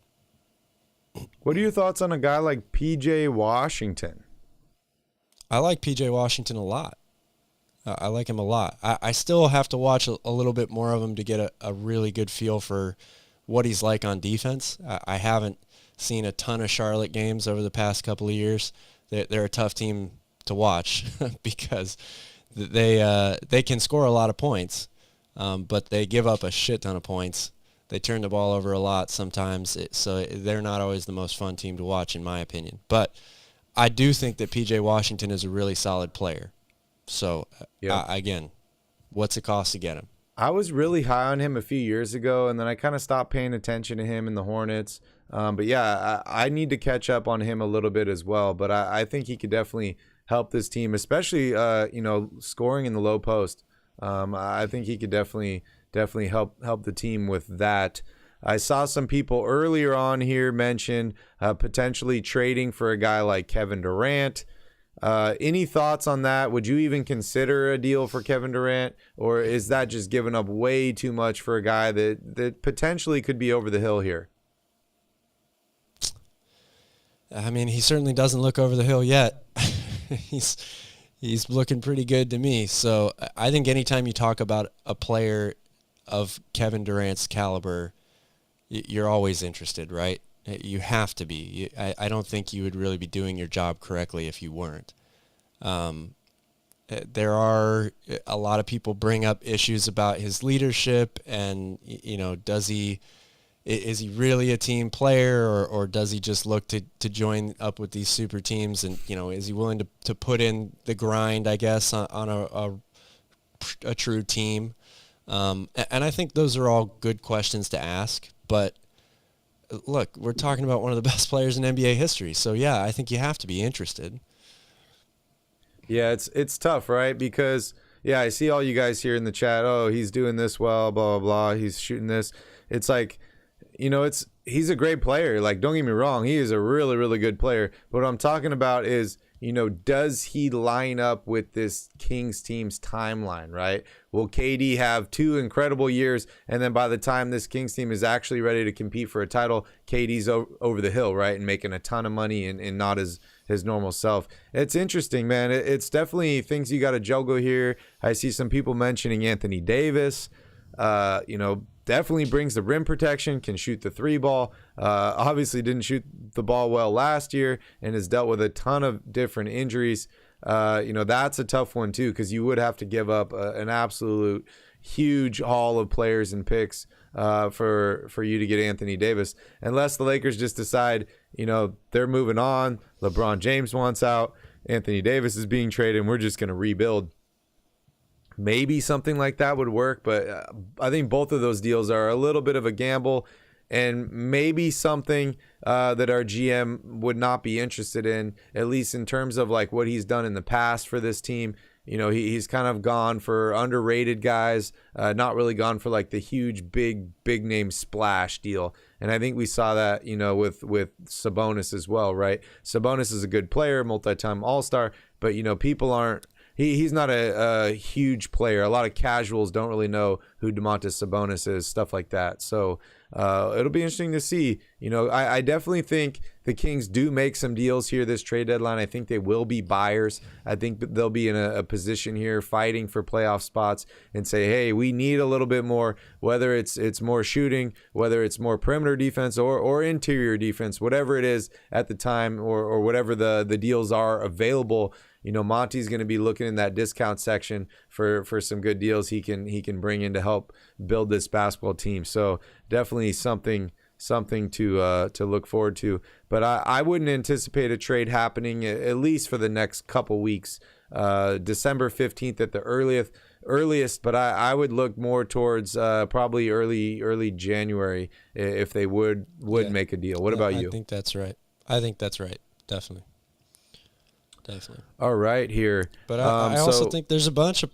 What are your thoughts on a guy like P.J. Washington? I like P.J. Washington a lot. I like him a lot. I still have to watch a little bit more of him to get a really good feel for what he's like on defense. I haven't seen a ton of Charlotte games over the past couple of years. they're a tough team to watch because they can score a lot of points, but they give up a shit ton of points. They turn the ball over a lot sometimes, so they're not always the most fun team to watch, in my opinion. But I do think that P.J. Washington is a really solid player. So, again, what's it cost to get him? I was really high on him a few years ago, and then I kind of stopped paying attention to him in the Hornets. But, yeah, I need to catch up on him a little bit as well. But I think he could definitely help this team, especially, scoring in the low post. I think he could definitely help the team with that. I saw some people earlier on here mention potentially trading for a guy like Kevin Durant. Any thoughts on that? Would you even consider a deal for Kevin Durant, or is that just giving up way too much for a guy that potentially could be over the hill here? I mean, he certainly doesn't look over the hill yet. He's looking pretty good to me. So I think anytime you talk about a player of Kevin Durant's caliber, you're always interested, right? You have to be. I don't think you would really be doing your job correctly if you weren't. There are a lot of people bring up issues about his leadership and, is he really a team player or does he just look to join up with these super teams? And, is he willing to put in the grind, I guess, on a true team? And I think those are all good questions to ask, but look, we're talking about one of the best players in NBA history. So, yeah, I think you have to be interested. Yeah, it's tough, right? Because, yeah, I see all you guys here in the chat. Oh, he's doing this well, blah, blah, blah. He's shooting this. It's like, he's a great player. Like, don't get me wrong. He is a really, really good player. But what I'm talking about is, does he line up with this Kings team's timeline, right? Will KD have 2 incredible years, and then by the time this Kings team is actually ready to compete for a title, KD's over the hill, right, and making a ton of money and not his normal self? It's interesting, man. It's definitely things you got to juggle here. I see some people mentioning Anthony Davis. Definitely brings the rim protection, can shoot the 3 ball. Obviously didn't shoot the ball well last year and has dealt with a ton of different injuries. That's a tough one too, because you would have to give up an absolute huge haul of players and picks for you to get Anthony Davis, unless the Lakers just decide, they're moving on. LeBron James wants out. Anthony Davis is being traded, and we're just going to rebuild. Maybe something like that would work, but I think both of those deals are a little bit of a gamble, and maybe something that our GM would not be interested in, at least in terms of like what he's done in the past for this team. He's kind of gone for underrated guys, not really gone for like the huge, big name splash deal. And I think we saw that, with Sabonis as well, right? Sabonis is a good player, multi-time All-Star, but, people aren't. He's not a huge player. A lot of casuals don't really know who Domantas Sabonis is, stuff like that. So it'll be interesting to see. I definitely think the Kings do make some deals here this trade deadline. I think they will be buyers. I think they'll be in a position here fighting for playoff spots and say, hey, we need a little bit more, whether it's more shooting, whether it's more perimeter defense or interior defense, whatever it is at the time or whatever the deals are available. Monty's going to be looking in that discount section for some good deals he can bring in to help build this basketball team. So definitely something to look forward to. But I wouldn't anticipate a trade happening at least for the next couple weeks. December 15th at the earliest, but I would look more towards probably early January if they would make a deal. What about you? I think that's right. Definitely. All right, here. But I also think there's a bunch of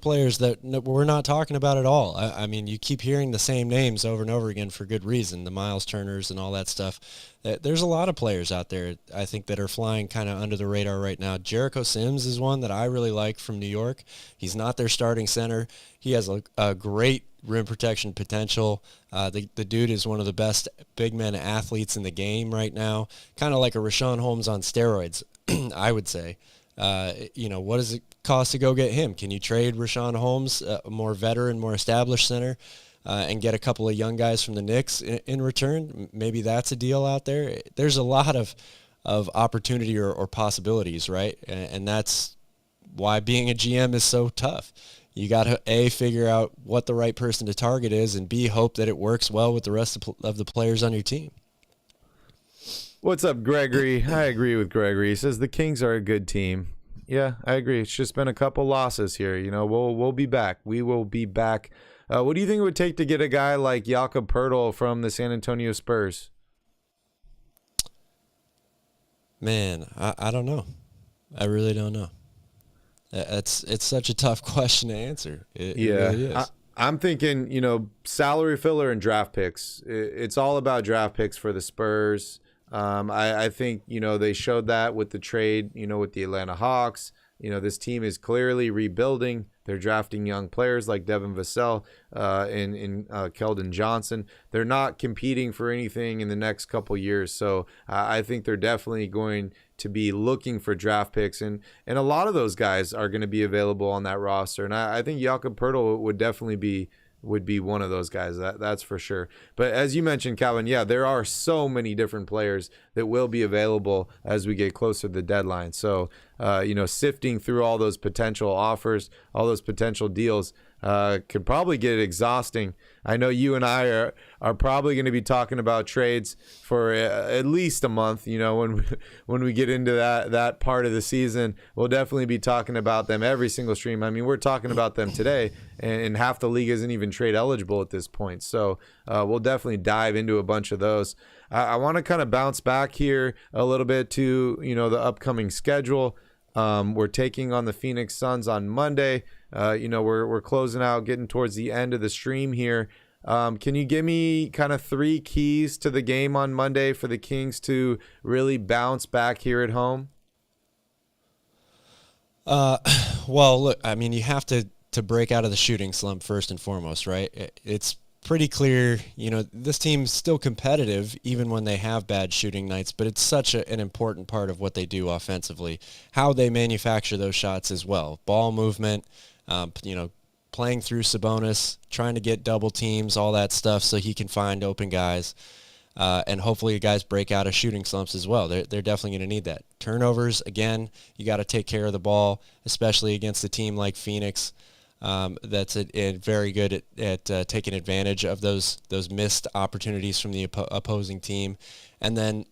players that we're not talking about at all. I mean, you keep hearing the same names over and over again for good reason, the Miles Turners and all that stuff. There's a lot of players out there, I think, that are flying kind of under the radar right now. Jericho Sims is one that I really like from New York. He's not their starting center. He has a great rim protection potential. The dude is one of the best big men athletes in the game right now, kind of like a Rashawn Holmes on steroids, I would say. What does it cost to go get him? Can you trade Rashawn Holmes, a more veteran, more established center, and get a couple of young guys from the Knicks in return? Maybe that's a deal out there. There's a lot of of opportunity or possibilities, right? And that's why being a GM is so tough. You got to A, figure out what the right person to target is, and B, hope that it works well with the rest of the players on your team. What's up, Gregory? I agree with Gregory. He says the Kings are a good team. Yeah, I agree. It's just been a couple losses here. You know, we'll be back. We will be back. What do you think it would take to get a guy like Jakob Poeltl from the San Antonio Spurs? Man, I don't know. I really don't know. It's such a tough question to answer. It really is. I'm thinking, you know, salary filler and draft picks. It's all about draft picks for the Spurs. I think, you know, they showed that with the trade, you know, with the Atlanta Hawks. You know, this team is clearly rebuilding. They're drafting young players like Devin Vassell and Keldon Johnson. They're not competing for anything in the next couple years. So I think they're definitely going to be looking for draft picks. And a lot of those guys are going to be available on that roster. And I think Jakob Poeltl would definitely would be one of those guys. That's for sure. But as you mentioned, Calvin, yeah, there are so many different players that will be available as we get closer to the deadline. So, you know, sifting through all those potential offers, all those potential deals, could probably get exhausting. I know you and I are probably going to be talking about trades for at least a month. You know, when we get into that part of the season, we'll definitely be talking about them every single stream. I mean, we're talking about them today, and half the league isn't even trade eligible at this point. So we'll definitely dive into a bunch of those. I want to kind of bounce back here a little bit to, you know, the upcoming schedule. We're taking on the Phoenix Suns on Monday. You know, we're closing out, getting towards the end of the stream here. Can you give me kind of 3 keys to the game on Monday for the Kings to really bounce back here at home? Well, look, I mean, you have to break out of the shooting slump first and foremost, right? It's pretty clear, you know, this team's still competitive even when they have bad shooting nights, but it's such an important part of what they do offensively, how they manufacture those shots as well. Ball movement, you know, playing through Sabonis, trying to get double teams, all that stuff so he can find open guys. And hopefully guys break out of shooting slumps as well. They're definitely going to need that. Turnovers, again, you got to take care of the ball, especially against a team like Phoenix. That's very good at taking advantage of those missed opportunities from the opposing team. And then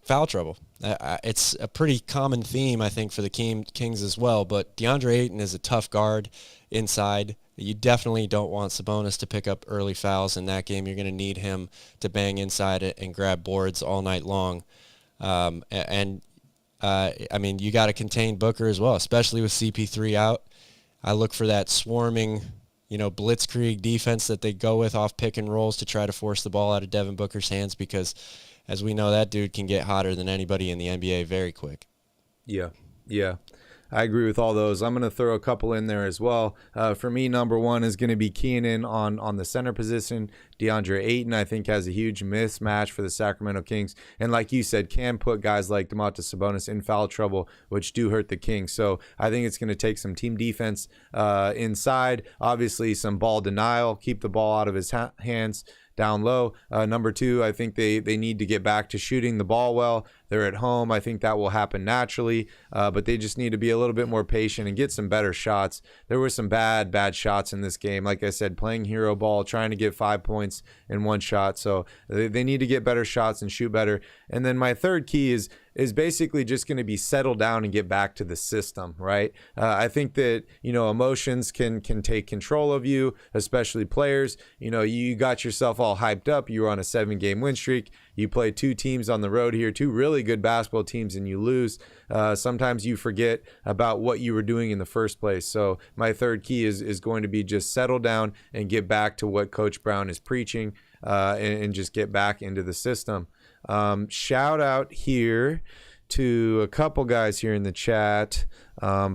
foul trouble. It's a pretty common theme, I think, for the Kings as well. But DeAndre Ayton is a tough guard inside. You definitely don't want Sabonis to pick up early fouls in that game. You're going to need him to bang inside it and grab boards all night long. I mean, you got to contain Booker as well, especially with CP3 out. I look for that swarming, you know, blitzkrieg defense that they go with off pick and rolls to try to force the ball out of Devin Booker's hands because, as we know, that dude can get hotter than anybody in the NBA very quick. Yeah. I agree with all those. I'm going to throw a couple in there as well. For me, number one is going to be Keenan on the center position. DeAndre Ayton, I think, has a huge mismatch for the Sacramento Kings. And like you said, can put guys like Domantas Sabonis in foul trouble, which do hurt the Kings. So I think it's going to take some team defense inside. Obviously, some ball denial, keep the ball out of his hands down low. Number two, I think they need to get back to shooting the ball well. They're at home. I think that will happen naturally, but they just need to be a little bit more patient and get some better shots. There were some bad shots in this game. Like I said, playing hero ball, trying to get 5 points in one shot. So they need to get better shots and shoot better. And then my third key is basically just going to be settle down and get back to the system, right? I think that, you know, emotions can take control of you, especially players. You know, you got yourself all hyped up. You were on a 7-game win streak. You play 2 teams on the road here, 2 really good basketball teams, and you lose. Sometimes you forget about what you were doing in the first place. So my third key is going to be just settle down and get back to what Coach Brown is preaching, and just get back into the system. Shout out here to a couple guys here in the chat.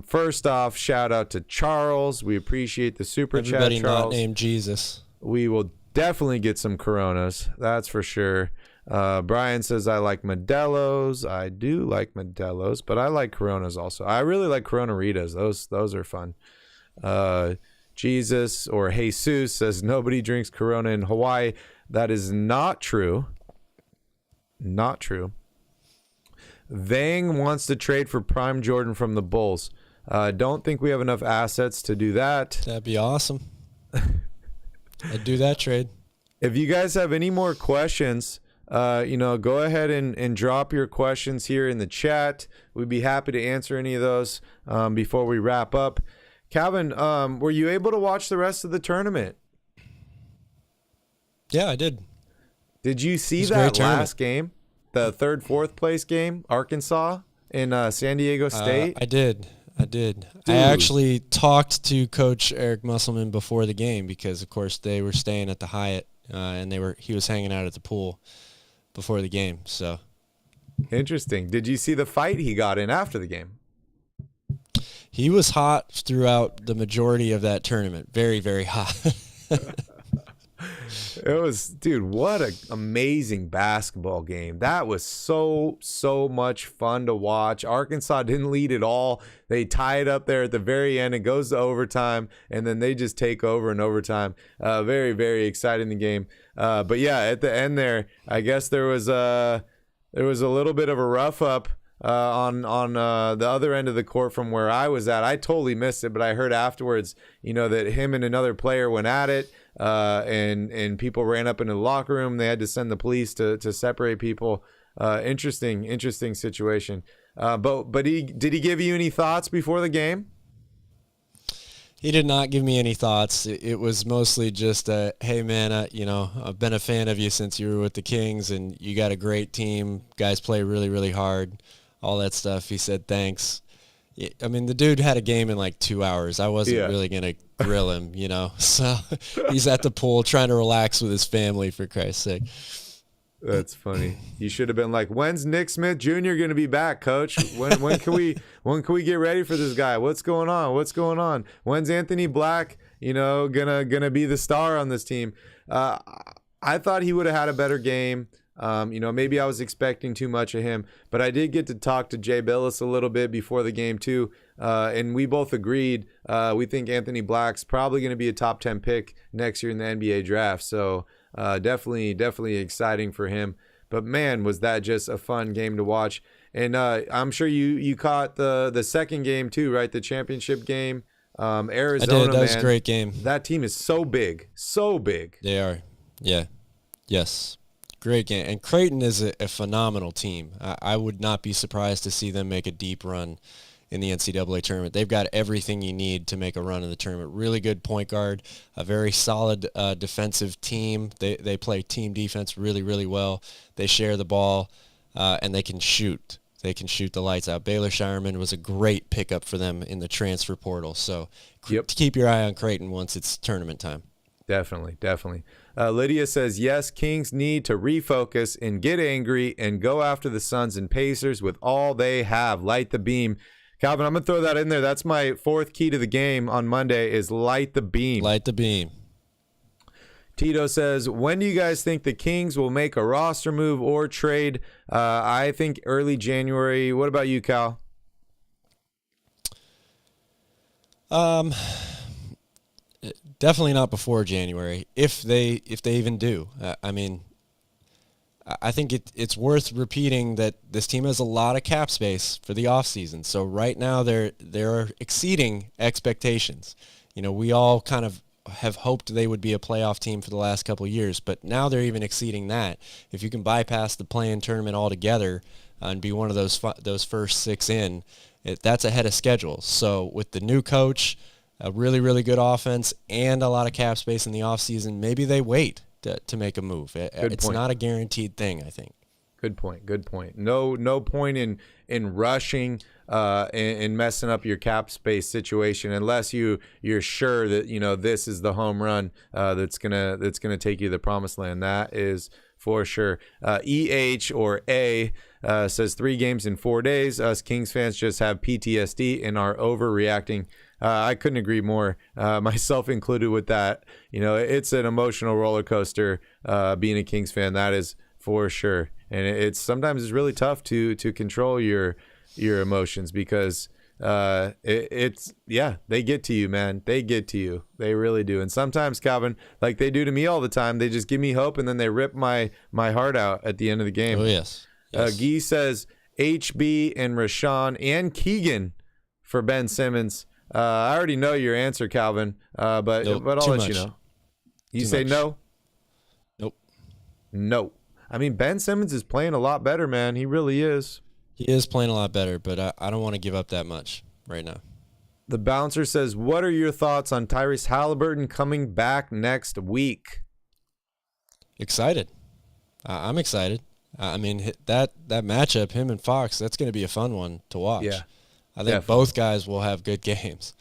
First off, shout out to Charles. We appreciate the super chat, Charles. Everybody not named Jesus. We will definitely get some Coronas. That's for sure. Brian says, I like Modelo's. I do like Modelo's, but I like Coronas also. I really like Corona Ritas. Those are fun. Jesus or Jesus says, nobody drinks Corona in Hawaii. That is not true. Not true. Vang wants to trade for Prime Jordan from the Bulls. Don't think we have enough assets to do that. That'd be awesome. I'd do that trade. If you guys have any more questions, go ahead and drop your questions here in the chat. We'd be happy to answer any of those before we wrap up. Calvin, were you able to watch the rest of the tournament? Yeah, I did. Did you see that last game, the fourth place game, Arkansas in San Diego State? I did. Dude. I actually talked to Coach Eric Musselman before the game because, of course, they were staying at the Hyatt and he was hanging out at the pool before the game. So interesting. Did you see the fight he got in after the game? He was hot throughout the majority of that tournament. Very, very hot. It was, dude, what an amazing basketball game. That was so much fun to watch. Arkansas didn't lead at all. They tie it up there at the very end. It goes to overtime, and then they just take over in overtime. Very, very exciting, the game. But, yeah, at the end there, I guess there was a little bit of a rough up on the other end of the court from where I was at. I totally missed it, but I heard afterwards, that him and another player went at it. And people ran up into the locker room. They had to send the police to separate people. Interesting situation. But did he give you any thoughts before the game? He did not give me any thoughts. It was mostly just, hey, man, I've been a fan of you since you were with the Kings, and you got a great team. Guys play really, really hard, all that stuff. He said thanks. I mean, the dude had a game in like 2 hours. I wasn't really going to grill him, So he's at the pool trying to relax with his family, for Christ's sake. That's funny. You should have been like, "When's Nick Smith Jr. going to be back, Coach? When can we get ready for this guy? What's going on? When's Anthony Black, gonna be the star on this team?" I thought he would have had a better game. Maybe I was expecting too much of him, but I did get to talk to Jay Billis a little bit before the game too, and we both agreed. We think Anthony Black's probably going to be a top 10 pick next year in the NBA draft. So definitely exciting for him. But man, was that just a fun game to watch. And I'm sure you caught the second game too, right? The championship game. Arizona, I did. That was man, a great game. That team is so big. They are. Yeah. Yes. Great game. And Creighton is a phenomenal team. I would not be surprised to see them make a deep run in the NCAA tournament. They've got everything you need to make a run in the tournament. Really good point guard, a very solid defensive team. They play team defense really, really well. They share the ball, and they can shoot. They can shoot the lights out. Baylor Shireman was a great pickup for them in the transfer portal. So keep your eye on Creighton once it's tournament time. Definitely. Lydia says, yes, Kings need to refocus and get angry and go after the Suns and Pacers with all they have. Light the beam. Calvin, I'm going to throw that in there. That's my fourth key to the game on Monday is light the beam. Light the beam. Tito says, when do you guys think the Kings will make a roster move or trade? I think early January. What about you, Cal? Definitely not before January, if they even do. I think it's worth repeating that this team has a lot of cap space for the offseason. So right now they're exceeding expectations. We all kind of have hoped they would be a playoff team for the last couple of years, but now they're even exceeding that. If you can bypass the play-in tournament altogether and be one of those first six in, that's ahead of schedule. So with the new coach, a really, really good offense, and a lot of cap space in the offseason, maybe they wait to make a move. It's not a guaranteed thing, I think. Good point. No point in rushing and messing up your cap space situation unless you're sure that this is the home run that's gonna take you to the promised land. That is for sure. or A says 3 games in 4 days. Us Kings fans just have PTSD and are overreacting. I couldn't agree more, myself included with that. It's an emotional roller coaster being a Kings fan. That is for sure. And sometimes it's really tough to control your emotions because they get to you, man. They get to you. They really do. And sometimes, Calvin, like they do to me all the time, they just give me hope and then they rip my heart out at the end of the game. Oh, yes. Guy says, HB and Rashawn and Keegan for Ben Simmons. I already know your answer, Calvin, but Nope, I'll too let much. you know. You Too say much. no? Nope. No. I mean, Ben Simmons is playing a lot better, man. He really is. He is playing a lot better, but I don't want to give up that much right now. The bouncer says, what are your thoughts on Tyrese Halliburton coming back next week? Excited. I'm excited. I mean, that matchup, him and Fox, that's going to be a fun one to watch. Yeah. I think Definitely. both guys will have good games.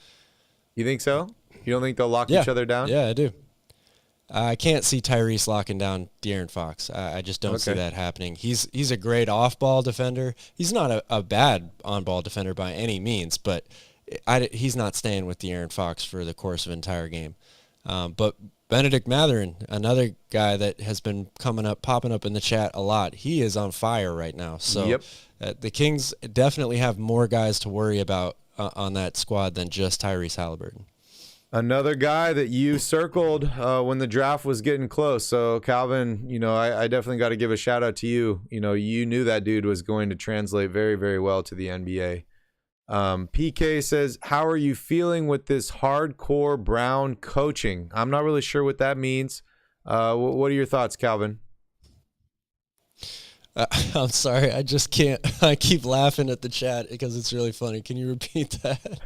You think so? You don't think they'll lock each other down? Yeah, I do. I can't see Tyrese locking down De'Aaron Fox. I just don't see that happening. He's a great off-ball defender. He's not a bad on-ball defender by any means, but he's not staying with De'Aaron Fox for the course of an entire game. But Benedict Mathurin, another guy that has been popping up in the chat a lot, he is on fire right now. So the Kings definitely have more guys to worry about on that squad than just Tyrese Halliburton. Another guy that you circled when the draft was getting close. So, Calvin, I definitely got to give a shout out to you. You knew that dude was going to translate very, very well to the NBA. PK says, how are you feeling with this hardcore Brown coaching? I'm not really sure what that means. What are your thoughts, Calvin? I'm sorry. I just can't. I keep laughing at the chat because it's really funny. Can you repeat that?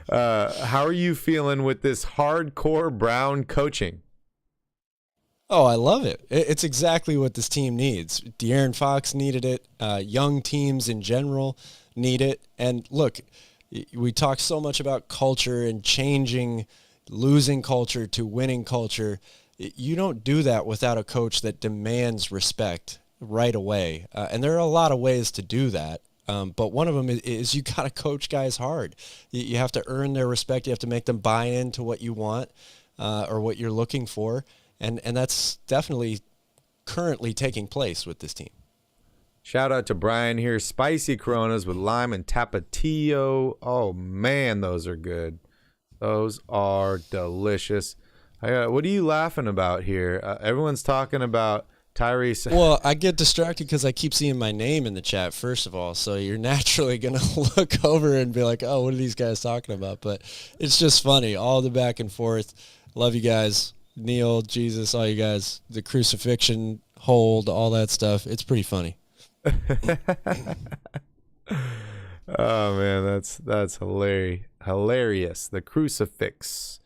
How are you feeling with this hardcore Brown coaching? Oh, I love it. It's exactly what this team needs. De'Aaron Fox needed it. Young teams in general need it. And look, we talk so much about culture and changing, losing culture to winning culture. You don't do that without a coach that demands respect right away. And there are a lot of ways to do that. But one of them is you got to coach guys hard. You have to earn their respect. You have to make them buy into what you want or what you're looking for. And that's definitely currently taking place with this team. Shout out to Brian here. Spicy Coronas with lime and Tapatio. Oh, man, those are good. Those are delicious. What are you laughing about here? Everyone's talking about Tyrese. Well, I get distracted because I keep seeing my name in the chat, first of all. So you're naturally going to look over and be like, oh, what are these guys talking about? But it's just funny. All the back and forth. Love you guys. Neil, Jesus, all you guys. The crucifixion hold, all that stuff. It's pretty funny. Oh, man, that's hilarious. The crucifix.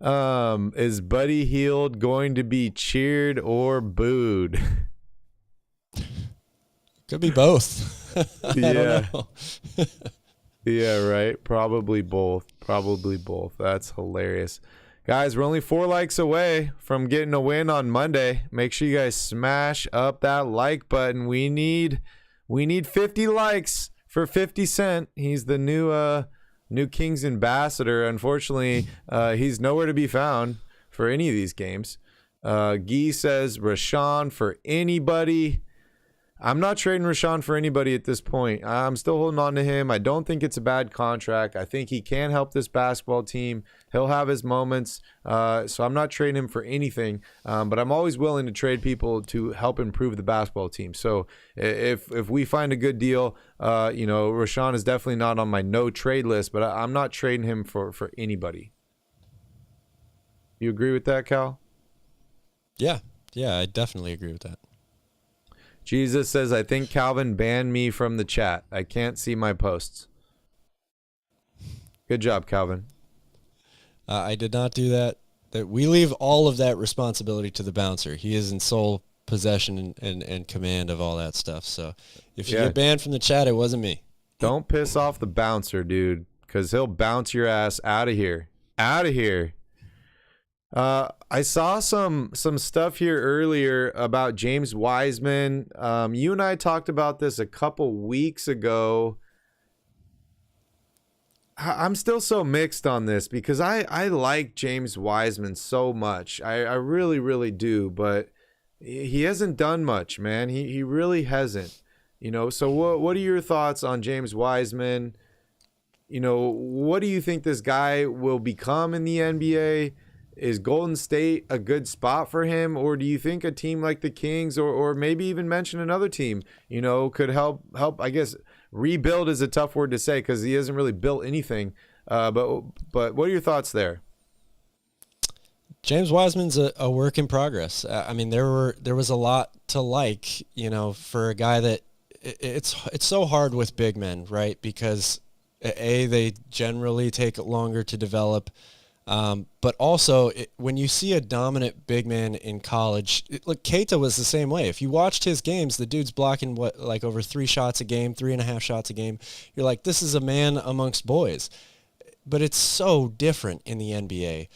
Is Buddy Hield going to be cheered or booed? Could be both. I don't know. Yeah, right. Probably both. That's hilarious. Guys, we're only 4 likes away from getting a win on Monday. Make sure you guys smash up that like button. We need 50 likes for 50 Cent. He's the new Kings ambassador. Unfortunately, he's nowhere to be found for any of these games. Guy says Rashawn for anybody. I'm not trading Rashawn for anybody at this point. I'm still holding on to him. I don't think it's a bad contract. I think he can help this basketball team. He'll have his moments. So I'm not trading him for anything. But I'm always willing to trade people to help improve the basketball team. So if we find a good deal, Rashawn is definitely not on my no trade list, but I'm not trading him for anybody. You agree with that, Cal? Yeah, I definitely agree with that. Jesus says, I think Calvin banned me from the chat. I can't see my posts. Good job, Calvin. I did not do that. We leave all of that responsibility to the bouncer. He is in sole possession and command of all that stuff. So if you get banned from the chat, it wasn't me. Don't piss off the bouncer, dude, because he'll bounce your ass out of here. Out of here. I saw some stuff here earlier about James Wiseman. You and I talked about this a couple weeks ago. I'm still so mixed on this because I like James Wiseman so much. I really, really do, but he hasn't done much, man. He really hasn't. So what are your thoughts on James Wiseman? What do you think this guy will become in the NBA? is Golden State a good spot for him, or do you think a team like the Kings, or maybe even mention another team, could help? I guess rebuild is a tough word to say because he hasn't really built anything. But what are your thoughts there? James Wiseman's a work in progress. I mean, there was a lot to like, for a guy that it's so hard with big men, right? Because they generally take longer to develop. But also, when you see a dominant big man in college, look, Keita was the same way. If you watched his games, the dude's blocking over 3 shots a game, 3.5 shots a game. You're like, this is a man amongst boys. But it's so different in the NBA.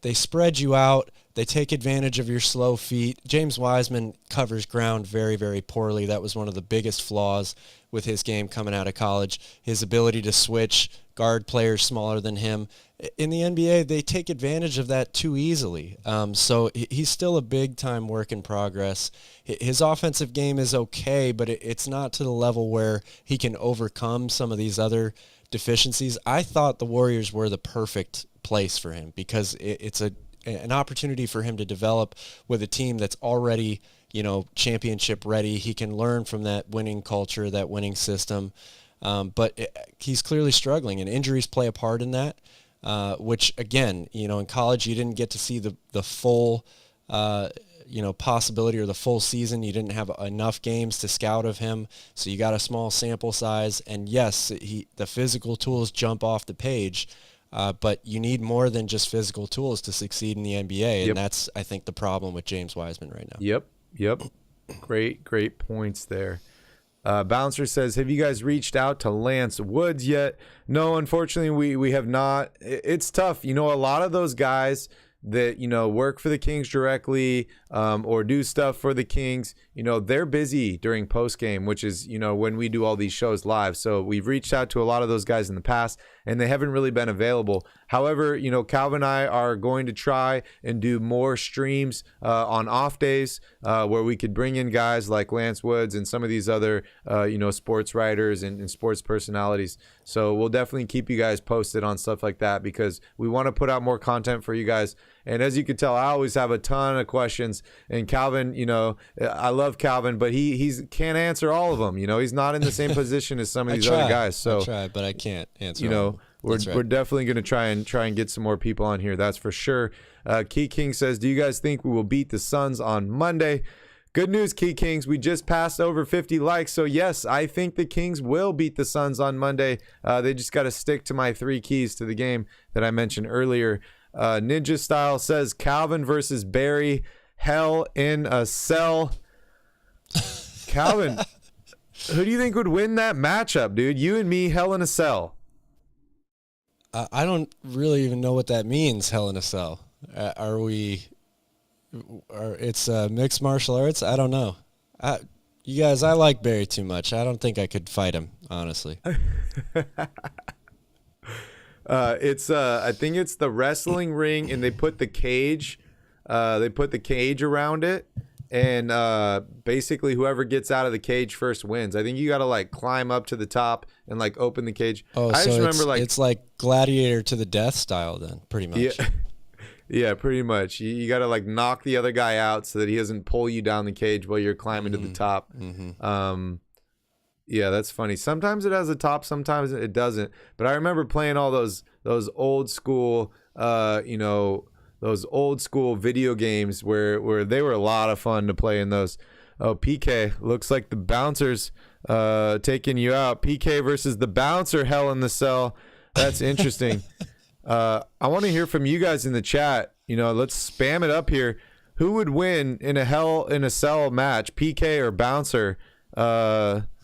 They spread you out. They take advantage of your slow feet. James Wiseman covers ground very, very poorly. That was one of the biggest flaws with his game coming out of college. His ability to switch, guard players smaller than him. In the NBA, they take advantage of that too easily. So he's still a big-time work in progress. His offensive game is okay, but it's not to the level where he can overcome some of these other deficiencies. I thought the Warriors were the perfect place for him because it's an opportunity for him to develop with a team that's already, championship ready. He can learn from that winning culture, that winning system. But he's clearly struggling, and injuries play a part in that, which, again, in college you didn't get to see the full possibility or the full season. You didn't have enough games to scout of him, so you got a small sample size. And yes, the physical tools jump off the page, but you need more than just physical tools to succeed in the NBA, and that's, I think, the problem with James Wiseman right now. Yep. Great points there. Bouncer says, have you guys reached out to Lance Woods yet? No, unfortunately, we have not. It's tough. A lot of those guys that, work for the Kings directly or do stuff for the Kings, they're busy during postgame, which is, when we do all these shows live. So we've reached out to a lot of those guys in the past, and they haven't really been available. However, Calvin and I are going to try and do more streams on off days where we could bring in guys like Lance Woods and some of these other, sports writers and sports personalities. So we'll definitely keep you guys posted on stuff like that because we want to put out more content for you guys. And as you can tell, I always have a ton of questions. And Calvin, I love Calvin, but he can't answer all of them. He's not in the same position as some of these other guys. So I try, but I can't answer. We're definitely going to try and get some more people on here. That's for sure. Key King says, do you guys think we will beat the Suns on Monday? Good news, Key Kings. We just passed over 50 likes. So, yes, I think the Kings will beat the Suns on Monday. They just got to stick to my 3 keys to the game that I mentioned earlier. Ninja Style says, Calvin versus Barry, Hell in a Cell. Calvin, who do you think would win that matchup, dude? You and me, Hell in a Cell. I don't really even know what that means, Hell in a Cell. It's mixed martial arts? I don't know. You guys, I like Barry too much. I don't think I could fight him, honestly. I think it's the wrestling ring, and they put the cage around it, and basically whoever gets out of the cage first wins. I think you got to climb up to the top and open the cage. Oh, I just remember it's like gladiator to the death style then, pretty much. Yeah, pretty much. You got to knock the other guy out so that he doesn't pull you down the cage while you're climbing to the top. Mm-hmm. Yeah, that's funny. Sometimes it has a top, sometimes it doesn't. But I remember playing all those old school, those old school video games where they were a lot of fun to play in those. Oh, PK, looks like the Bouncers taking you out. PK versus the Bouncer, Hell in the Cell. That's interesting. I want to hear from you guys in the chat. Let's spam it up here. Who would win in a Hell in a Cell match, PK or Bouncer?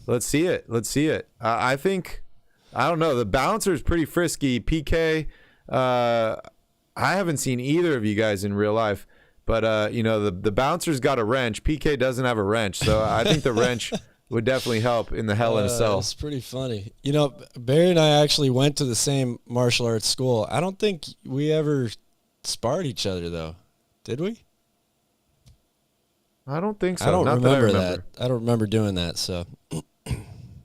Let's see it. I think, I don't know. The Bouncer's pretty frisky. PK, I haven't seen either of you guys in real life, but the Bouncer's got a wrench. PK doesn't have a wrench, so I think the wrench would definitely help in the Hell in a Cell. It's pretty funny. Barry and I actually went to the same martial arts school. I don't think we ever sparred each other, though. Did we? I don't think so. I don't remember that. I don't remember doing that, so.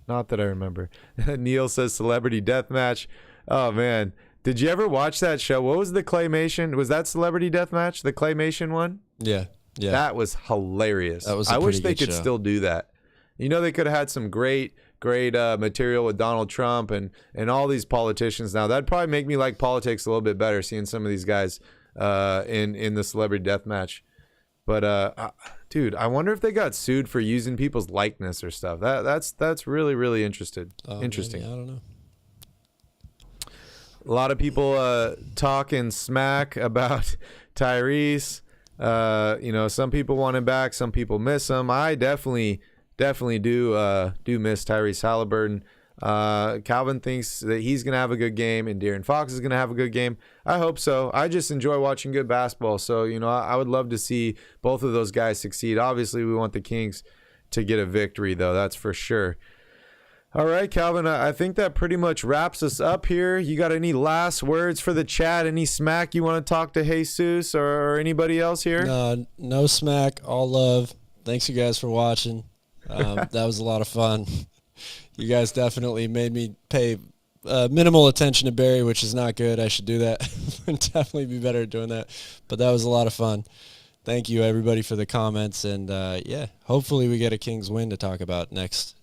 Not that I remember. Neil says celebrity death match. Oh, man. Did you ever watch that show? What was the claymation? Was that Celebrity Deathmatch, the claymation one? Yeah. That was hilarious. That was I wish they good could show. still do that. They could have had some great material with Donald Trump and all these politicians now. That'd probably make me like politics a little bit better, seeing some of these guys in the Celebrity Deathmatch. But dude, I wonder if they got sued for using people's likeness or stuff. That's really, really interesting. Maybe, I don't know. A lot of people talking smack about Tyrese. Some people want him back, some people miss him. I definitely do miss Tyrese Halliburton. Calvin thinks that he's gonna have a good game, and De'Aaron Fox is gonna have a good game. I hope so. I just enjoy watching good basketball. So I would love to see both of those guys succeed. Obviously, we want the Kings to get a victory, though. That's for sure. All right, Calvin, I think that pretty much wraps us up here. You got any last words for the chat? Any smack you want to talk to Jesus or anybody else here? No smack, all love. Thanks you guys for watching. That was a lot of fun. You guys definitely made me pay minimal attention to Barry, which is not good. I should do that. Definitely be better at doing that. But that was a lot of fun. Thank you, everybody, for the comments. And, hopefully we get a Kings win to talk about next.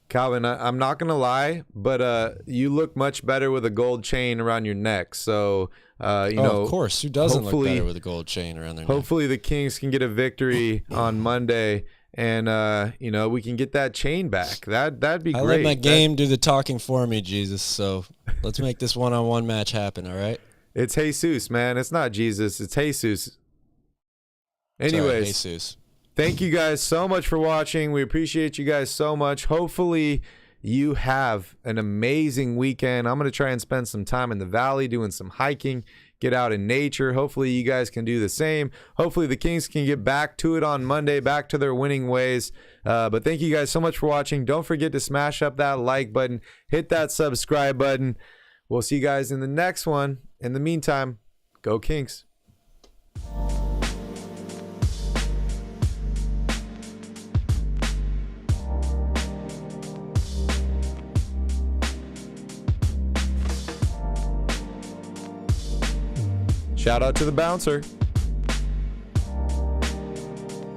Calvin, I'm not going to lie, but you look much better with a gold chain around your neck. So, of course. Who doesn't look better with a gold chain around their neck? Hopefully the Kings can get a victory on Monday, and, we can get that chain back. That'd be great. I let my game do the talking for me, Jesus. So let's make this one-on-one match happen, all right? It's Jesus, man. It's not Jesus. It's Jesus. Anyways. Sorry, Jesus. Thank you guys so much for watching. We appreciate you guys so much. Hopefully you have an amazing weekend. I'm going to try and spend some time in the valley doing some hiking, get out in nature. Hopefully you guys can do the same. Hopefully the Kings can get back to it on Monday, back to their winning ways. But thank you guys so much for watching. Don't forget to smash up that like button, hit that subscribe button. We'll see you guys in the next one. In the meantime, go Kings. Shout out to the bouncer.